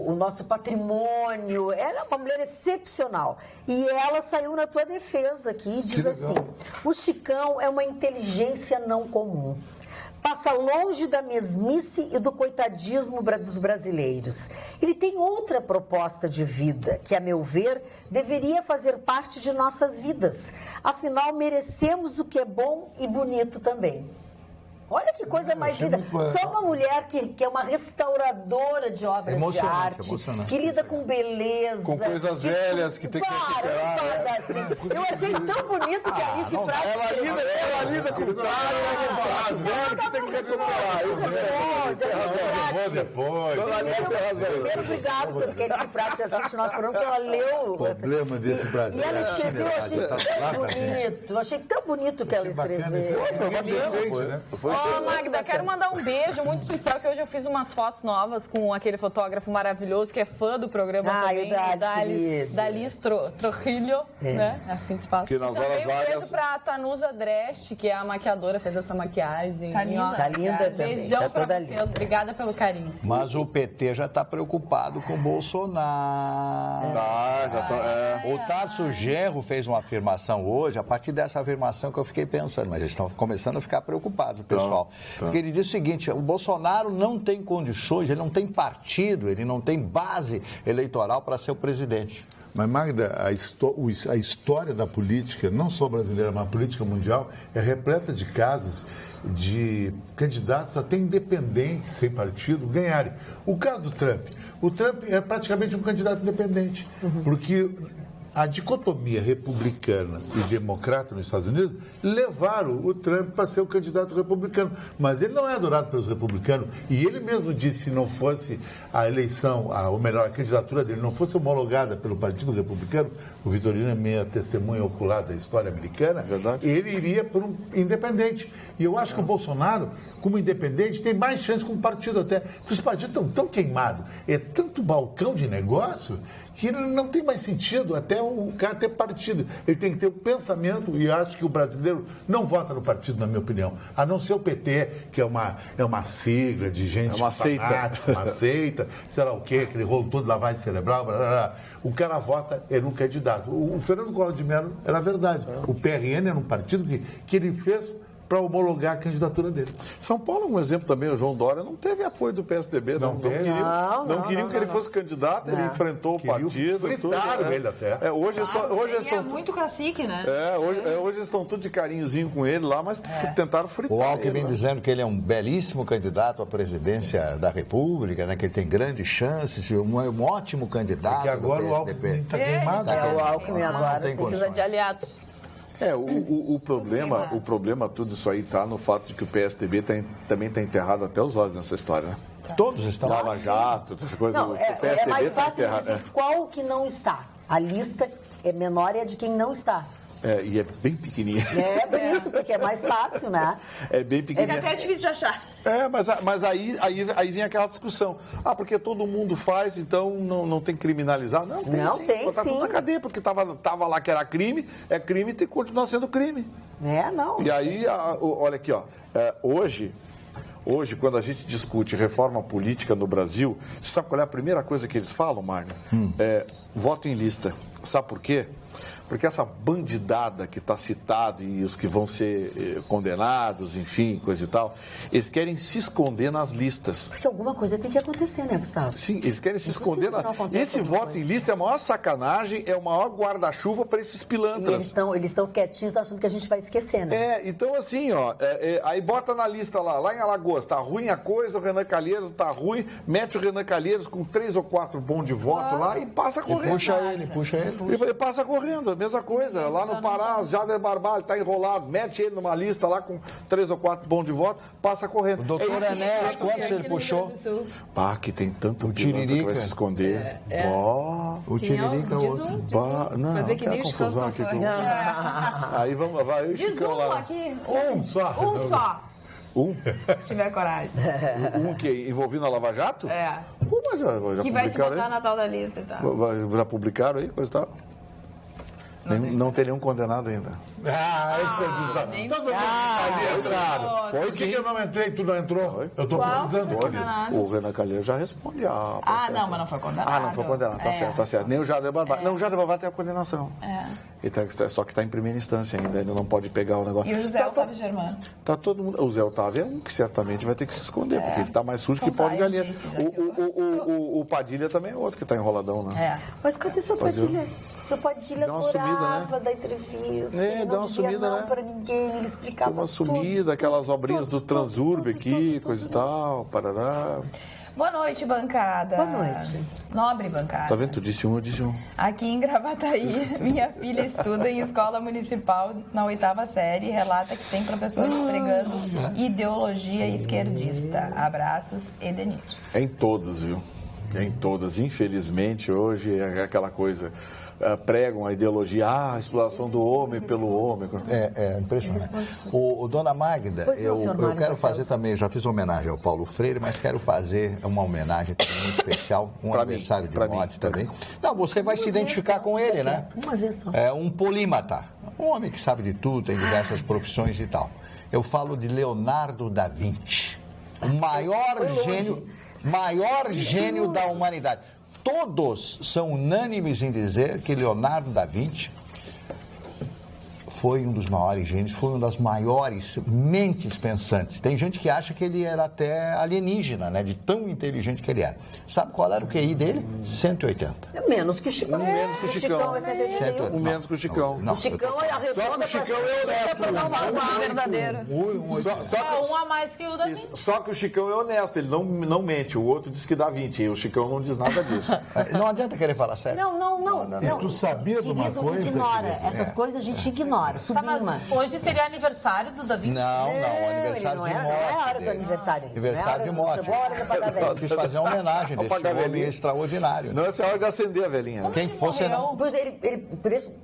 S2: o nosso patrimônio. Ela é uma mulher excepcional. E ela saiu na tua defesa aqui e diz assim, o Chicão é uma inteligência não comum. Passa longe da mesmice e do coitadismo dos brasileiros. Ele tem outra proposta de vida, que, a meu ver, deveria fazer parte de nossas vidas. Afinal, merecemos o que é bom e bonito também. Olha que coisa mais linda. Só uma mulher que é uma restauradora de obras de arte, que lida com beleza.
S4: Com coisas velhas que tem que recuperar.
S2: Não faz assim. Eu achei tão bonito que a Alice Pratti...
S4: Ela lida com as velhas que tem que recuperar.
S7: Vou depois.
S2: Primeiro, obrigado, porque a Alice Pratti assiste o nosso programa, porque ela leu...
S7: O problema desse Brasil.
S2: E ela escreveu, eu achei tão bonito. Eu achei tão bonito que ela escreveu.
S7: Foi uma decente, né?
S9: Magda, quero mandar um beijo muito especial, que hoje eu fiz umas fotos novas com aquele fotógrafo maravilhoso que é fã do programa também, da Liz Trujillo, né? Assim que se fala.
S4: Que nas horas
S9: vagas... Um beijo pra Tanusa Drest, que é a maquiadora, fez essa maquiagem.
S2: Tá linda. Tá linda também.
S9: Beijão pra vocês, obrigada pelo carinho.
S5: Mas o PT já tá preocupado com o Bolsonaro. O Tarso Genro fez uma afirmação hoje, a partir dessa afirmação que eu fiquei pensando, mas eles estão começando a ficar preocupados, pessoal. Porque ele diz o seguinte, o Bolsonaro não tem condições, ele não tem partido, ele não tem base eleitoral para ser o presidente.
S7: Mas, Magda, a história da política, não só brasileira, mas a política mundial, é repleta de casos de candidatos até independentes, sem partido, ganharem. O caso do Trump. O Trump é praticamente um candidato independente, porque a dicotomia republicana e democrata nos Estados Unidos levaram o Trump para ser o candidato republicano. Mas ele não é adorado pelos republicanos. E ele mesmo disse que se não fosse a eleição, ou melhor, a candidatura dele não fosse homologada pelo Partido Republicano, o Vitorino é minha testemunha ocular da história americana, ele iria por um independente. E eu acho que o Bolsonaro, como independente, tem mais chance com o partido até. Porque os partidos estão tão queimados, é tanto balcão de negócio, que não tem mais sentido até o cara ter partido. Ele tem que ter o pensamento, e acho que o brasileiro não vota no partido, na minha opinião. A não ser o PT, que é uma sigla de gente fanática, uma seita, sei lá o quê, aquele rolo todo, lavagem cerebral, blá, blá, blá. O cara vota é um candidato. O Fernando Collor de Mello era verdade. O PRN era um partido que ele fez para homologar a candidatura dele.
S4: São Paulo é um exemplo também, o João Dória não teve apoio do PSDB, não queriam que ele fosse candidato, ele enfrentou o partido.
S7: Fritaram ele até.
S4: Hoje
S3: é muito cacique, né?
S4: Hoje estão tudo de carinhozinho com ele lá, mas tentaram fritar.
S5: O Alckmin dizendo que ele é um belíssimo candidato à presidência da República, né, que ele tem grandes chances, um ótimo candidato.
S7: Porque agora o Alckmin está queimado.
S9: O Alckmin agora precisa de aliados.
S4: O problema tudo isso aí está no fato de que o PSDB também está enterrado até os olhos nessa história, né?
S5: Todos estão lá.
S4: Lava Jato, essas coisas.
S2: Não, é mais fácil dizer qual que não está. A lista é menor é de quem não está.
S4: E é bem pequenininha.
S2: É por isso, porque é mais fácil, né?
S4: É bem pequenininha.
S3: É até difícil de achar.
S4: Mas aí vem aquela discussão. Porque todo mundo faz, então não tem que criminalizar? Não, tem sim. Tá tudo na cadeia, porque tava lá que era crime, é crime e continua sendo crime.
S2: Não.
S4: E aí, olha aqui, ó. Hoje, quando a gente discute reforma política no Brasil, você sabe qual é a primeira coisa que eles falam, Marna? Voto em lista. Sabe por quê? Porque essa bandidada que está citado e os que vão ser condenados, enfim, coisa e tal, eles querem se esconder nas listas.
S2: Porque alguma coisa tem que acontecer, né, Gustavo?
S4: Sim, eles querem se esconder. Esse voto em lista é a maior sacanagem, é o maior guarda-chuva para esses pilantras.
S2: Eles estão quietinhos, achando que a gente vai esquecer, né?
S4: Então assim, aí bota na lista lá em Alagoas, tá ruim a coisa, o Renan Calheiros tá ruim, mete o Renan Calheiros com 3 ou 4 bons de voto lá e passa correndo.
S5: Puxa ele.
S4: E passa correndo. Mesma coisa, lá no Pará, Jader Barbalho está enrolado, mete ele numa lista lá com 3 ou 4 bons de voto, passa correndo.
S5: O doutor Enéas, quantos ele puxou?
S4: Que tem tanto pilantra que vai se esconder.
S5: O Tiririca é outro.
S4: Não,
S3: fazer que nem o
S4: confusão aqui. Aí vai o Chicão lá.
S3: Aqui.
S7: Um só.
S3: Se tiver coragem.
S4: Que é envolvido na Lava Jato? Mas já
S3: que vai se botar na tal da lista e tal.
S4: Já publicaram aí, coisa e tal? Não tem nenhum condenado ainda.
S7: Esse é justo. Todo mundo sabe.
S4: Foi
S7: Por que eu não entrei e tu não entrou?
S4: Foi.
S7: Eu estou precisando.
S4: O Renan Calheiros já responde.
S3: Não, mas não foi condenado.
S4: Não foi condenado. Tá certo. Nem o Jader Barbalho. Não, o Jader Barbalho tem a condenação. Só que está em primeira instância ainda. Ele não pode pegar o negócio.
S3: E o José Otávio Germano?
S4: Tá todo mundo. O Zé Otávio é um que certamente vai ter que se esconder, porque ele está mais sujo que pó de galinha. O Padilha também é outro que está enroladão, né?
S2: Mas cadê o seu Padilha? Seu Padilha adorava da entrevista. Ele não dizia não para ninguém, ele explicava tudo.
S4: Uma sumida, aquelas obrinhas do Transurb aqui, coisa e tal, parará.
S3: Boa noite, bancada.
S2: Boa noite.
S3: Nobre bancada.
S4: Tá vendo? Tu disse um, eu disse um.
S3: Aqui em Gravataí, minha filha estuda em escola municipal na 8ª série e relata que tem professores pregando ideologia esquerdista. Abraços, Edenir.
S4: Em todas, viu? Em todas. Infelizmente, hoje é aquela coisa... pregam a ideologia, a exploração do homem pelo homem.
S5: É impressionante. O Dona Magda, eu quero fazer também, já fiz homenagem ao Paulo Freire, mas quero fazer uma homenagem também muito especial, um aniversário de morte também. Não, você vai se identificar com ele, né?
S2: Uma vez só.
S5: É um polímata, um homem que sabe de tudo, tem diversas profissões e tal. Eu falo de Leonardo da Vinci, o maior gênio da humanidade. Todos são unânimes em dizer que Leonardo da Vinci foi um dos maiores gênios, foi uma das maiores mentes pensantes. Tem gente que acha que ele era até alienígena, né? De tão inteligente que ele era. Sabe qual era o QI dele? 180.
S2: É menos que o Chicão.
S4: Menos que o Chicão. Menos que o Chicão.
S2: O Chicão é a resposta.
S4: Só que o Chicão é honesto.
S3: Verdadeiro.
S6: Um a mais que o da Vinci.
S4: Só que o Chicão é honesto, ele não mente. O outro diz que dá 20, e o Chicão não diz nada disso.
S5: Não adianta querer falar sério.
S2: Não.
S7: E tu sabia de uma coisa?
S2: Ignora. Essas coisas a gente ignora.
S6: Mas hoje seria aniversário do Da Vinci?
S5: Não, aniversário de morte.
S2: Não é a hora do aniversário.
S5: Aniversário de morte. Eu quis fazer uma homenagem desse homem extraordinário.
S4: Não, essa é a hora de acender a velhinha.
S5: Quem fosse não.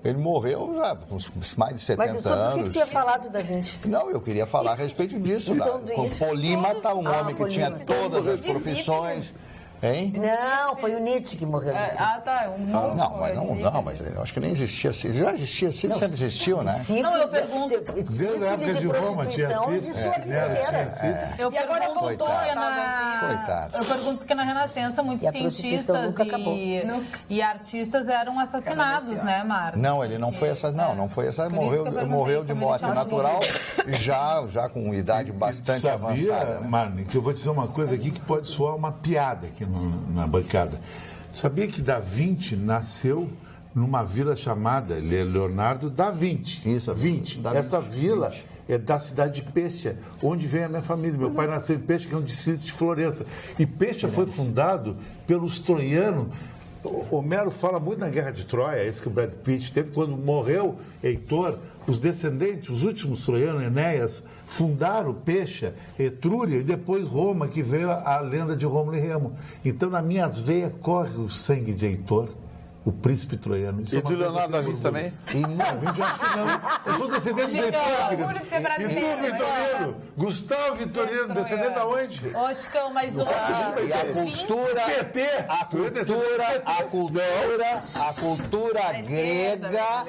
S5: Ele morreu já com mais de 70 anos.
S2: Mas por que tu tinha falado da Vinci?
S5: Não, eu queria falar a respeito disso. Com polímata, um homem que tinha todas as profissões. Hein?
S2: Não, foi o Nietzsche que morreu.
S3: Tá.
S5: Mas eu acho que nem existia CIF. Já existia CIF, sempre existiu, né?
S9: Não, eu pergunto.
S7: Desde a época de Roma tinha CIF.
S9: Eu pergunto porque na Renascença muitos cientistas e artistas eram assassinados, né, Marta?
S5: Não, ele não foi assassinado. Não foi assassinado. Morreu de morte natural, já com idade bastante avançada.
S7: Sabia, Marne, que eu vou dizer uma coisa aqui que pode soar uma piada aqui na bancada. Sabia que Da Vinci nasceu numa vila chamada Leonardo da Vinci?
S5: Isso,
S7: Vinci. Essa vila é da cidade de Pescia, onde vem a minha família. Meu pai nasceu em Pescia, que é um distrito de Florença. E Pescia foi fundado pelos troianos. Homero fala muito na Guerra de Troia, esse que o Brad Pitt teve, quando morreu Heitor, os descendentes, os últimos troianos, Enéas, fundaram Pescia, Etrúria e depois Roma, que veio a lenda de Rômulo e Remo. Então, nas minhas veias corre o sangue de Heitor, o príncipe troiano.
S4: E do Leonardo da Vinci também?
S7: Da Vinci eu acho que não. Eu sou descendente de Heitor, querido.
S3: Orgulho de ser brasileiro.
S7: E tu, Vitorino? Gustavo Vitorino, descendente de onde?
S9: Ô, Chicão, mas
S5: E a cultura...
S7: PT!
S5: A cultura grega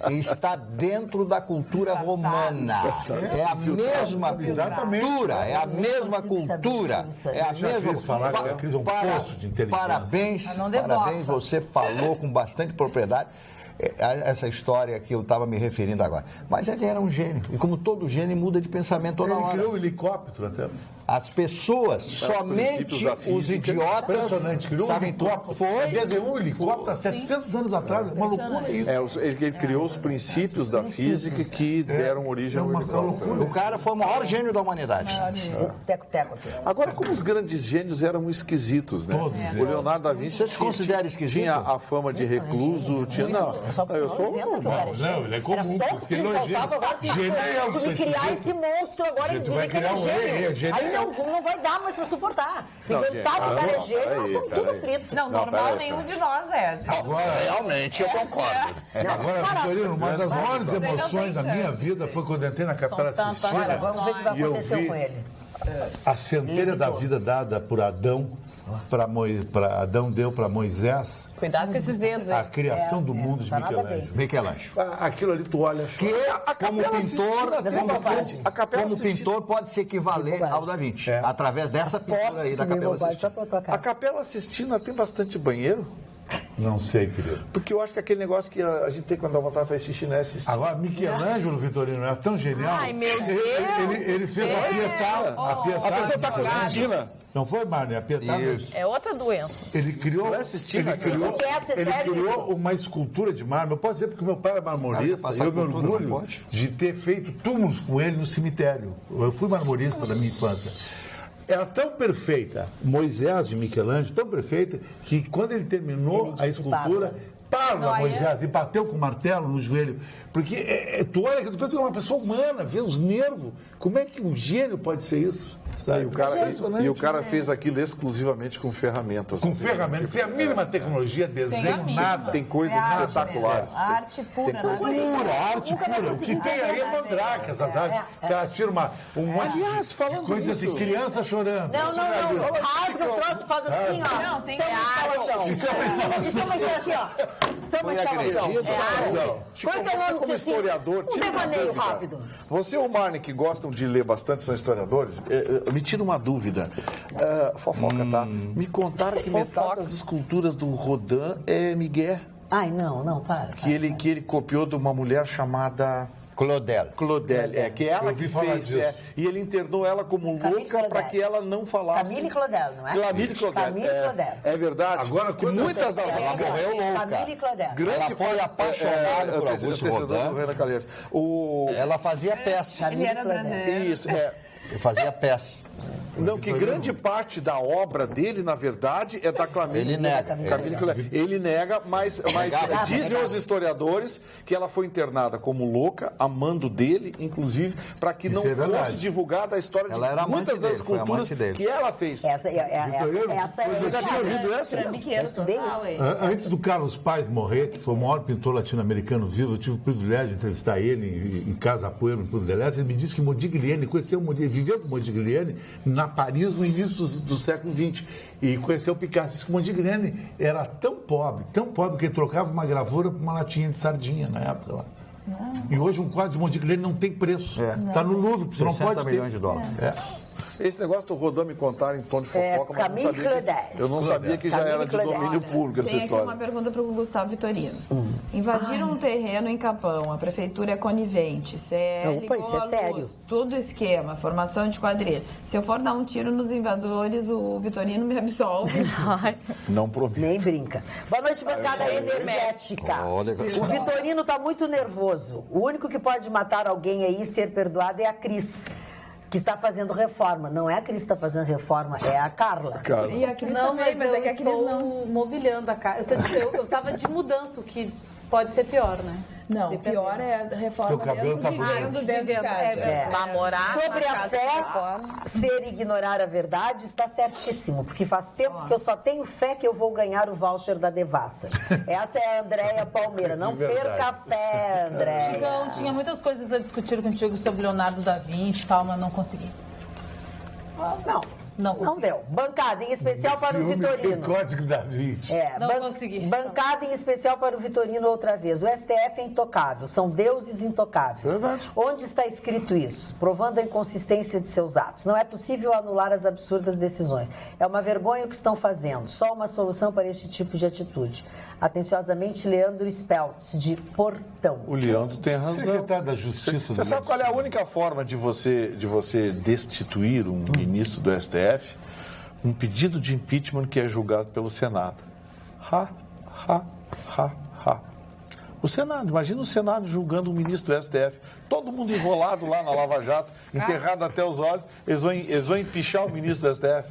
S5: está dentro da cultura romana. É a mesma cultura. É a mesma cultura. É a mesma...
S7: falar que a Cris é um poço de inteligência.
S5: Parabéns, você falou com bastante propriedade essa história que eu estava me referindo agora. Mas ele era um gênio. E como todo gênio, muda de pensamento toda hora.
S7: Ele criou o helicóptero até.
S5: As pessoas, somente os idiotas...
S7: Impressionante, criou um helicóptero. Desenhou um helicóptero há 700 anos atrás. Uma loucura isso.
S4: Ele criou os princípios da física que deram origem ao helicóptero.
S5: O cara foi o maior gênio da humanidade.
S2: Teco-teco aqui.
S4: Agora, como os grandes gênios eram esquisitos, né?
S7: Todos.
S4: O Leonardo da Vinci...
S5: Você se considera esquisito?
S4: Tinha a fama de recluso, tinha... Não, eu sou...
S7: Não, ele é comum, porque ele não é gênio. Gênio é eu que sou esquisito.
S2: Criar esse monstro agora.
S7: Tu vai criar um gênio.
S2: Não vai dar mais pra suportar. Se inventar que o cara é gênio, nós somos tudo fritos.
S3: Não, normal nenhum de nós é.
S7: Agora,
S5: realmente, eu concordo.
S7: Agora, Vitorino, uma das maiores emoções da minha vida foi quando entrei na Capela Sistina
S2: Vamos ver o que vai acontecer com ele.
S7: a centelha da vida dada por Adão. Adão deu para Moisés.
S9: Cuidado com esses dedos, hein?
S7: A criação do mundo de
S5: Michelangelo.
S7: Aquilo ali tu olha.
S5: Que como pintor pode se equivaler ao Da Vinci. Através dessa pintura aí da Capela Sistina.
S4: A Capela Sistina tem bastante banheiro?
S7: Não sei, querido.
S4: Porque eu acho que aquele negócio que a gente tem quando dá vontade de fazer xixi, né?
S7: Agora, Michelangelo, Vitorino, é tão genial.
S9: Ai, meu Deus!
S7: Ele fez a Pietà.
S4: A pessoa tá com a Sistina.
S7: Não foi, Marne? A Pietà mesmo.
S9: É outra doença.
S7: Ele criou uma escultura de mármore. Eu posso dizer porque meu pai é marmorista e eu me orgulho de ter feito túmulos com ele no cemitério. Eu fui marmorista na minha infância. Era tão perfeita, Moisés de Michelangelo, tão perfeita, que quando ele terminou a escultura, parla Moisés e bateu com o martelo no joelho. Porque tu olha, tu pensa que é uma pessoa humana, vê os nervos. Como é que um gênio pode ser isso?
S4: E o cara fez aquilo exclusivamente com ferramentas.
S7: Com ferramentas, sem a mínima tecnologia, desenho, nada.
S4: Tem coisas espetaculares.
S3: Arte pura,
S7: arte pura. O que tem aí é mandrake, essas artes. Que ela tira um monte de coisas de criança chorando.
S2: Não. Rasga o troço, faz assim, ó.
S3: Não, tem
S2: arte.
S7: Isso é uma instalação.
S2: Isso é uma instalação.
S4: Você como historiador, tira uma dúvida. Você e o Marne, que gostam de ler bastante, são historiadores, me tira uma dúvida. Fofoca, tá? Me contaram que metade das esculturas do Rodin é Miguel.
S2: Ai, não, para.
S4: Que ele copiou de uma mulher chamada...
S5: Claudel,
S4: que ela que fez, e ele internou ela como louca para que ela não falasse.
S2: Camille Claudel, não é?
S4: Camille Claudel. É verdade.
S7: Agora,
S4: muitas das
S5: ela morreu louca.
S2: Camille Claudel.
S5: Ela foi apaixonada por Augusto Rodin. Ela fazia peça.
S3: Ele era brasileiro.
S4: Isso,
S5: Ele fazia peça.
S4: Não, que grande parte da obra dele, na verdade, é da Camille.
S5: Ele nega.
S4: Ele nega, mas dizem os historiadores que ela foi internada como louca, amando dele, inclusive, para que não fosse divulgada a história de muitas das esculturas que ela fez.
S2: Essa
S7: Eu já tinha ouvido essa? Antes do Carlos Paes morrer, que foi o maior pintor latino-americano vivo, eu tive o privilégio de entrevistar ele em Casa Pueblo, no Clube de Leste. Ele me disse que Modigliani, conheceu Modigliani, viveu com Modigliani na na Paris no início do século XX e conheceu o Picasso. Disse que o Modigliani era tão pobre que ele trocava uma gravura por uma latinha de sardinha na época lá. E hoje um quadro de Modigliani não tem preço. Está no Louvre, você não pode ter.
S5: $60 milhões.
S4: Esse negócio do Rodão me contar em tom de fofoca, mas eu não sabia que já era de domínio público essa história.
S8: Tem aqui uma pergunta para o Gustavo Vitorino. Invadiram um terreno em Capão, a prefeitura é conivente, CL ligou a luz, tudo esquema, formação de quadrilha. Se eu for dar um tiro nos invasores, o Vitorino me absolve.
S4: Não prometo.
S2: Nem brinca. Boa noite, bancada energética. O Vitorino está muito nervoso. O único que pode matar alguém aí e ser perdoado é a Cris, que está fazendo reforma. Não é a Cris que está fazendo reforma, é a Carla.
S8: E a Cris também, mas é que a Cris não...
S6: mobiliando a casa. Eu estava de mudança, o que pode ser pior, né?
S8: Não, o pior é a reforma dentro de casa.
S6: Namorar
S2: sobre a fé, ser ignorar a verdade, está certíssimo, porque faz tempo que eu só tenho fé que eu vou ganhar o voucher da Devassa. Essa é a Andréia Palmeira. Não perca a fé, Andréia.
S6: Chicão, tinha muitas coisas a discutir contigo sobre Leonardo da Vinci e tal, mas não consegui. Não
S2: deu. Bancada em especial para o Vitorino.
S7: Código da Vinci.
S6: Não consegui.
S2: Bancada em especial para o Vitorino outra vez. O STF é intocável. São deuses intocáveis.
S7: Verdade.
S2: Onde está escrito isso? Provando a inconsistência de seus atos. Não é possível anular as absurdas decisões. É uma vergonha o que estão fazendo. Só uma solução para este tipo de atitude. Atenciosamente, Leandro Speltz, de Portão.
S4: O Leandro tem razão.
S7: Secretário da Justiça.
S4: Você sabe qual é a única forma de você destituir um ministro do STF? Um pedido de impeachment que é julgado pelo Senado. O Senado, imagina o Senado julgando um ministro do STF. Todo mundo enrolado lá na Lava Jato, enterrado até os olhos. Eles vão empichar o ministro do STF.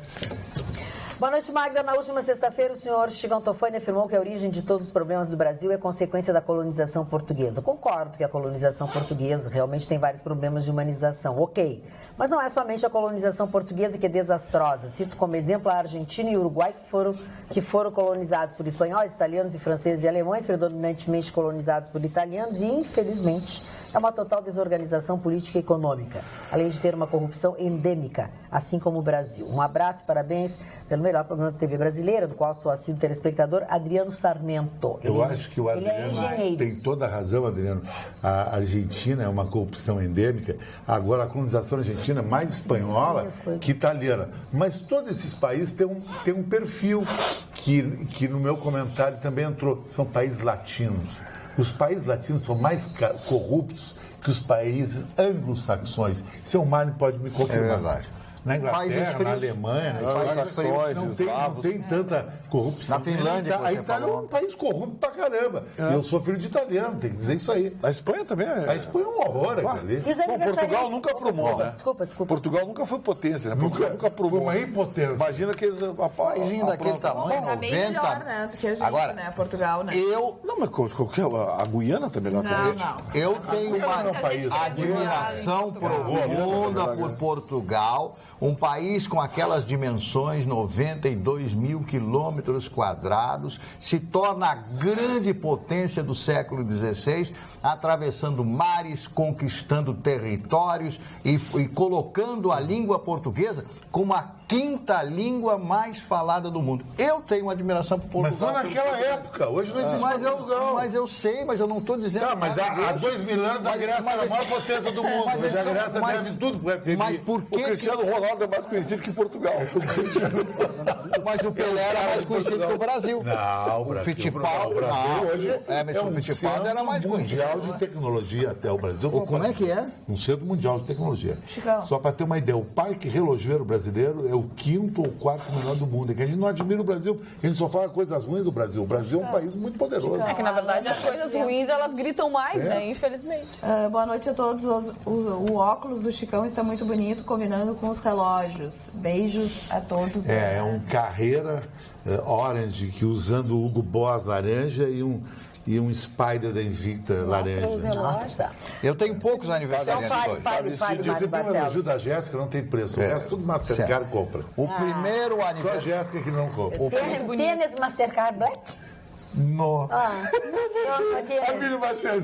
S2: Boa noite, Magda. Na última sexta-feira, o senhor Chicão Tofani afirmou que a origem de todos os problemas do Brasil é consequência da colonização portuguesa. Concordo que a colonização portuguesa realmente tem vários problemas de humanização, ok. Mas não é somente a colonização portuguesa que é desastrosa. Cito como exemplo a Argentina e o Uruguai, que foram colonizados por espanhóis, italianos e franceses e alemães, predominantemente colonizados por italianos, e, infelizmente, é uma total desorganização política e econômica, além de ter uma corrupção endêmica, assim como o Brasil. Um abraço e parabéns pelo melhor programa da TV brasileira, do qual sou assíduo telespectador, Adriano Sarmento.
S7: Eu acho que o Adriano tem toda a razão, Adriano. A Argentina é uma corrupção endêmica. Agora, a colonização argentina é mais espanhola que italiana. Mas todos esses países têm um perfil que no meu comentário também entrou. São países latinos. Os países latinos são mais corruptos que os países anglo-saxões. Seu Mário pode me confirmar.
S5: É verdade.
S7: Na Inglaterra, na Alemanha, não tem tanta corrupção.
S5: Na Finlândia,
S7: a Itália é um país corrupto pra caramba. Eu sou filho de italiano, tem que dizer isso aí.
S4: A Espanha também é.
S7: A Espanha é um horror ali.
S4: Bom, Portugal nunca promou, né?
S2: Desculpa.
S4: Portugal nunca foi potência, né? Nunca promou.
S7: Foi uma impotência.
S4: Imagina que eles...
S5: Paísinho daquele tamanho, 90...
S8: bem melhor, né, do que a gente,
S5: agora,
S8: né? Portugal, né?
S4: Não, mas a Guiana tá melhor que a gente.
S5: Eu tenho uma admiração profunda por Portugal, um país com aquelas dimensões, 92 mil quilômetros quadrados, se torna a grande potência do século XVI, atravessando mares, conquistando territórios e colocando a língua portuguesa como a quinta língua mais falada do mundo. Eu tenho uma admiração por Portugal.
S7: Mas foi naquela época, hoje não existe Portugal.
S5: Mas eu sei, mas eu não estou dizendo...
S7: Tá, mas há 2000 anos a Grécia era a maior potência do mundo. Mas a Grécia deve tudo para FMI.
S5: Mas por que
S4: o Cristiano Ronaldo é mais conhecido que Portugal.
S5: Mas o Pelé era mais conhecido que o Brasil.
S7: Não, o Brasil.
S5: O
S7: Brasil hoje
S5: é um
S7: centro
S5: era mais
S7: mundial de tecnologia até o Brasil.
S5: Como é que é?
S7: Um centro mundial de tecnologia.
S8: Chicão.
S7: Só para ter uma ideia, o parque relojoeiro brasileiro é o 5º ou 4º melhor do mundo. É que a gente não admira o Brasil, a gente só fala coisas ruins do Brasil. O Brasil é um país muito poderoso.
S9: É que, na verdade, as coisas ruins, elas gritam mais, né? Infelizmente.
S8: Boa noite a todos. O óculos do Chicão está muito bonito, combinando com os relógios. Beijos a todos.
S7: É um Carreira Orange, que usando o Hugo Boss laranja e um Spider da Invicta laranja.
S2: Nossa.
S5: Eu tenho poucos aniversários hoje.
S2: Fale,
S7: Você tem um elogio da Jéssica, não tem preço. O resto tudo Mastercard compra.
S5: O primeiro aniversário...
S7: Só a Jéssica que não compra.
S2: Tênis Mastercard Black?
S7: No. Abílio Machado.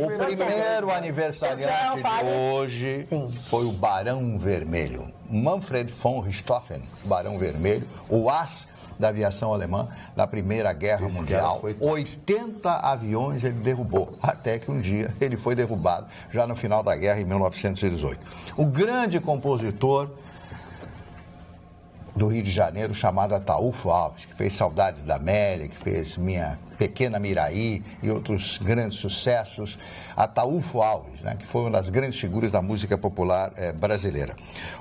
S5: O primeiro aniversariante de hoje foi o Barão Vermelho. Manfred von Richthofen, Barão Vermelho, o as da aviação alemã na Primeira Guerra Mundial. 80 aviões ele derrubou, até que um dia ele foi derrubado, já no final da guerra, em 1918. O grande compositor do Rio de Janeiro, chamado Ataúfo Alves, que fez Saudades da Amélia, que fez Minha Pequena Miraí e outros grandes sucessos. Ataúfo Alves, né, que foi uma das grandes figuras da música popular brasileira.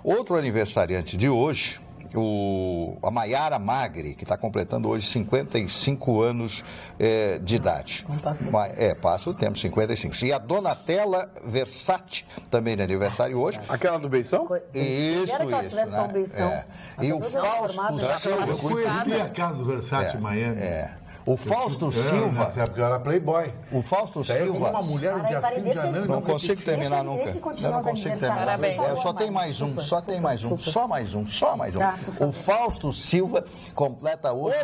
S5: Outro aniversariante de hoje, a Maiara Magri, que está completando hoje 55 anos de idade. Passa o tempo, 55. E a Donatella Versace, também de aniversário hoje.
S4: Aquela do Beição?
S5: Isso, né? E o Fausto Silva.
S7: Eu conheci a casa do Versace em Miami.
S5: O Fausto Silva.
S7: Nessa época eu era playboy.
S5: O Fausto Silva.
S7: Uma mulher um dia 5 de janeiro.
S5: Não consigo terminar nunca. Eu não consigo terminar. Só tem mais um, só mais um. O Fausto Silva completa hoje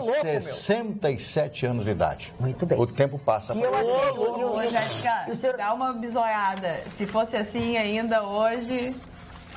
S5: 67 anos de idade.
S2: Muito bem.
S5: O tempo passa.
S8: Jéssica, dá uma bisoiada. Se fosse assim ainda hoje,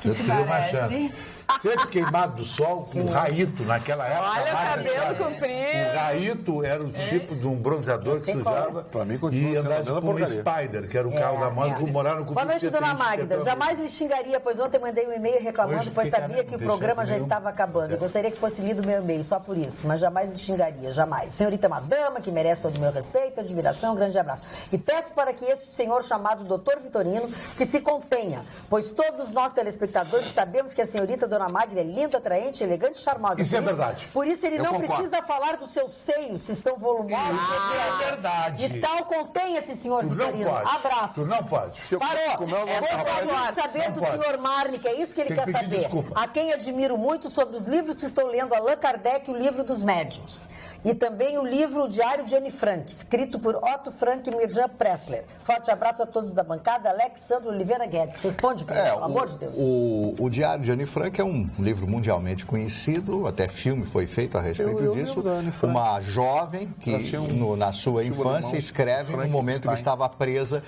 S7: eu teria uma chance. Sempre queimado do sol, com raito naquela época.
S9: Olha, cabelo comprido.
S7: O raito era o tipo de um bronzeador que se usava e andava tipo um Spider, que era o carro da moda, que moraram com o
S2: Boa noite, dona Magda. Jamais lhe xingaria, pois ontem mandei um e-mail reclamando, pois sabia que o programa já estava acabando. Eu gostaria que fosse lido o meu e-mail, só por isso, mas jamais lhe xingaria, jamais. Senhorita é uma dama que merece todo o meu respeito, admiração, um grande abraço. E peço para que este senhor chamado Dr. Vitorino, que se contenha, pois todos nós telespectadores sabemos que a senhorita Dona Magda é linda, atraente, elegante e charmosa.
S7: Isso é verdade.
S2: Por isso ele não precisa falar dos seus seios, se estão volumosos.
S7: É verdade.
S2: E tal, contenha-se, senhor Vitorino. Abraço.
S7: Tu não pode.
S2: Parou. Gostaria de saber do senhor Marne, que é isso que ele quer saber.
S7: Desculpa.
S2: A quem admiro muito sobre os livros que estou lendo, Allan Kardec, o livro dos médiuns. E também o livro O Diário de Anne Frank, escrito por Otto Frank e Mirjam Pressler. Forte abraço a todos da bancada. Alexandre Oliveira Guedes. Responde, pelo amor de Deus.
S5: O Diário de Anne Frank é um livro mundialmente conhecido, até filme foi feito a respeito disso. Uma jovem que, na sua infância, escreve no momento que estava presa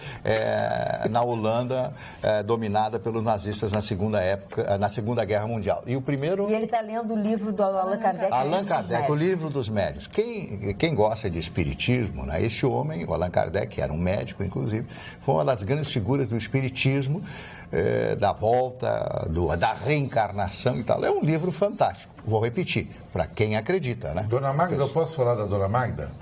S5: na Holanda, dominada pelos nazistas na Segunda Guerra Mundial. E o primeiro...
S2: E ele está lendo o livro do Allan Kardec.
S5: Allan Kardec, o livro dos médiuns. Quem gosta de espiritismo, né? Esse homem, o Allan Kardec, que era um médico, inclusive, foi uma das grandes figuras do espiritismo, da volta, da reencarnação e tal. É um livro fantástico. Vou repetir, para quem acredita, né?
S7: Dona Magda, eu posso falar da Dona Magda?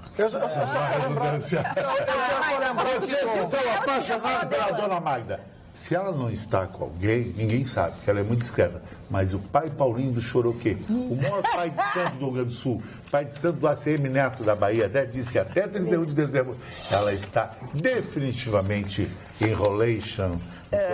S7: Vocês que são apaixonados pela Dona Magda. Se ela não está com alguém, ninguém sabe, porque ela é muito discreta. Mas o pai Paulinho do Choroquê, o maior pai de santo do Rio Grande do Sul, pai de santo do ACM Neto da Bahia, disse que até 31 de dezembro ela está definitivamente em relation.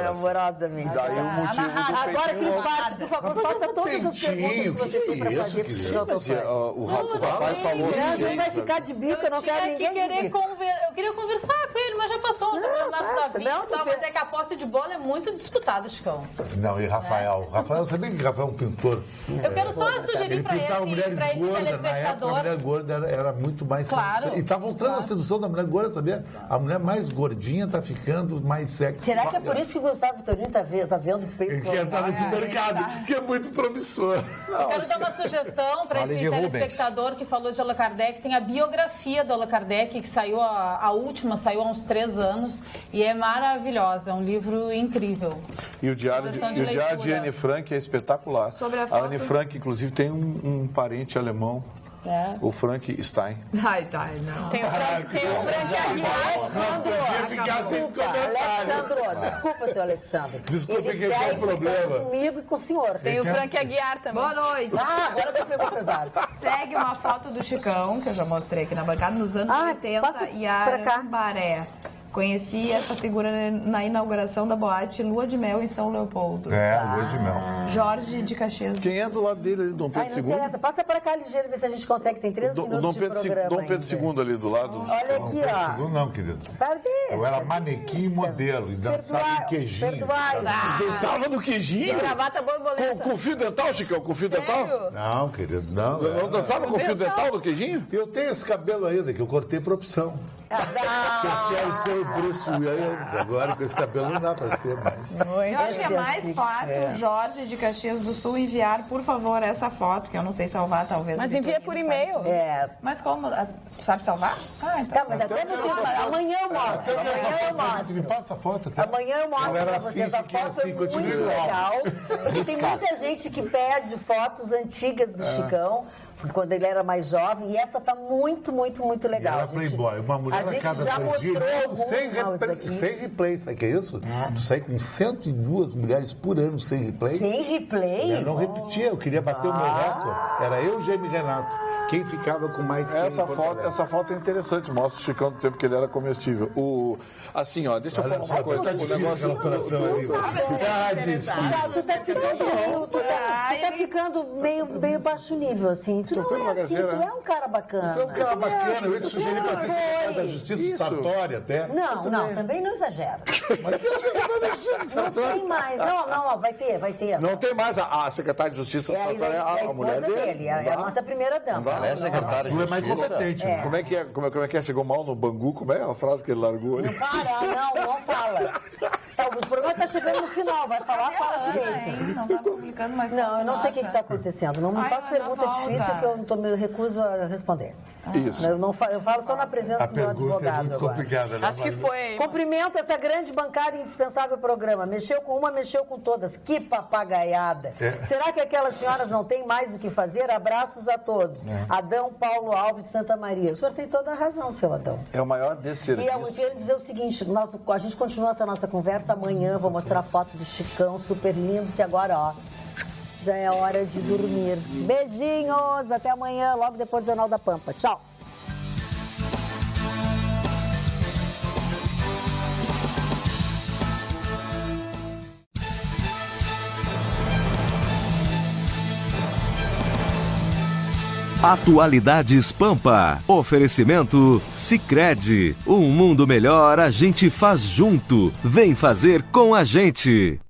S2: Amorosamente.
S4: Agora,
S2: Cris Bate, por favor, faça todas as perguntas que você tem para fazer para o doutor.
S4: O rapaz falou
S2: assim. Vai ficar de bico, eu não quero ninguém de bico.
S6: Eu queria conversar com ele, mas já passou. Você Leonardo da Vinci, mas é que a posse de bola é muito disputada, Chicão.
S7: Não, e Rafael? Rafael, sabia que Rafael é um pintor?
S6: Eu quero só sugerir para esse telespectador.
S7: Na época, a mulher gorda era muito mais sexy. E está voltando a sedução da mulher gorda, sabia? A mulher mais gordinha está ficando mais sexy.
S2: Será que é por isso que o Gustavo Vitorino está vendo o peito?
S7: Ele quer estar nesse mercado, que é muito promissor.
S6: Eu quero dar uma sugestão para esse telespectador que falou de Allan Kardec. Tem a biografia do Allan Kardec, que saiu, a última saiu há uns 3 anos, e é maravilhosa, é um livro incrível.
S4: E o Diário de Anne Frank é espetacular. A Anne Frank, inclusive, tem um parente alemão. O Frankenstein.
S9: Não. Tem o Frank
S2: Alexandro, desculpa, seu Alexandre.
S7: Desculpa que é um problema.
S2: Comigo e com o senhor.
S9: Tem o Frank Aguiar também.
S8: Boa noite.
S2: Agora eu pegou pesado.
S8: Segue uma foto do Chicão, que eu já mostrei aqui na bancada, nos anos 80, e a Arambaré. Conheci essa figura na inauguração da boate Lua de Mel em São Leopoldo.
S5: Lua de Mel.
S8: Jorge de Caxias do
S4: Quem é do lado dele ali, Dom Pedro II?
S2: Interessa. Passa para cá ligeiro, ver se a gente consegue. Tem 3 minutos de programa.
S4: Dom Pedro II ali do lado.
S2: Olha aqui, ó.
S7: Pedro II não, querido. Eu era manequim e modelo e dançava em queijinho.
S4: Dançava no queijinho?
S9: Gravata borboleta.
S4: Com fio dental, Chicão? Com fio dental?
S7: Não, querido, não.
S4: Não dançava com fio dental no queijinho?
S7: Eu tenho esse cabelo ainda, que eu cortei por opção. Eu quero ser o Bruce Willis agora, com esse cabelo não dá pra ser mais.
S8: Eu acho que é mais fácil o Jorge de Caxias do Sul enviar, por favor, essa foto, que eu não sei salvar, talvez.
S9: Mas envia por e-mail.
S8: Mas como? Tu sabe salvar?
S2: Então. Mas amanhã eu mostro.
S7: Me passa a foto, tá?
S2: Amanhã eu mostro pra vocês a foto, é muito legal. E tem muita gente que pede fotos antigas do Chicão, quando ele era mais jovem, e essa tá muito, muito, muito legal.
S7: E era playboy, uma mulher a cada 3 dias, sem replay, sabe o que é isso? Tu sai com 102 mulheres por ano sem replay.
S2: Sem replay?
S7: Eu não repetia, eu queria bater o meu recorde. Era eu, Jaime e Renato. Quem ficava com mais
S4: essa foto é interessante, mostra o Chicão do tempo que ele era comestível. Assim, ó, deixa eu falar uma coisa.
S7: Tá difícil aquela operação ali.
S2: Tu tá ficando meio baixo nível, assim. Tu não é assim, tu é um cara bacana.
S7: Tu é um cara bacana, eu ia te sugerir pra ser secretário da Justiça do Sartori até.
S2: Não, também não exagera.
S7: Mas tem o secretário da Justiça do Sartori.
S2: Não tem mais, não, vai ter.
S4: Não tem mais a secretária de Justiça do Sartori, a mulher dele.
S2: É a nossa primeira dama.
S5: Ela é secretária de
S7: Tu é mais
S5: Justiça.
S7: competente.
S4: Como é que é? Chegou mal no Bangu? Como é a frase que ele largou ali?
S2: Não fala. O programa tá chegando no final, vai falar, fala direito.
S8: Não tá publicando mais foto.
S2: Não, eu não sei o que tá acontecendo. Não me faça pergunta difícil que eu me recuso a responder.
S4: Isso.
S2: Eu falo só na presença do meu advogado.
S7: A pergunta é muito complicada, né?
S9: Acho que foi.
S2: Cumprimento essa grande bancada e indispensável programa. Mexeu com uma, mexeu com todas. Que papagaiada. Será que aquelas senhoras não têm mais o que fazer? Abraços a todos. Adão Paulo Alves Santa Maria. O senhor tem toda a razão, seu Adão.
S4: É o maior desserviço.
S2: E eu quero dizer o seguinte, a gente continua essa nossa conversa amanhã. Vou mostrar a foto do Chicão, super lindo, que agora, ó, já é hora de dormir. Beijinhos, até amanhã, logo depois do Jornal da Pampa. Tchau.
S1: Atualidades Pampa. Oferecimento Sicredi. Um mundo melhor a gente faz junto. Vem fazer com a gente.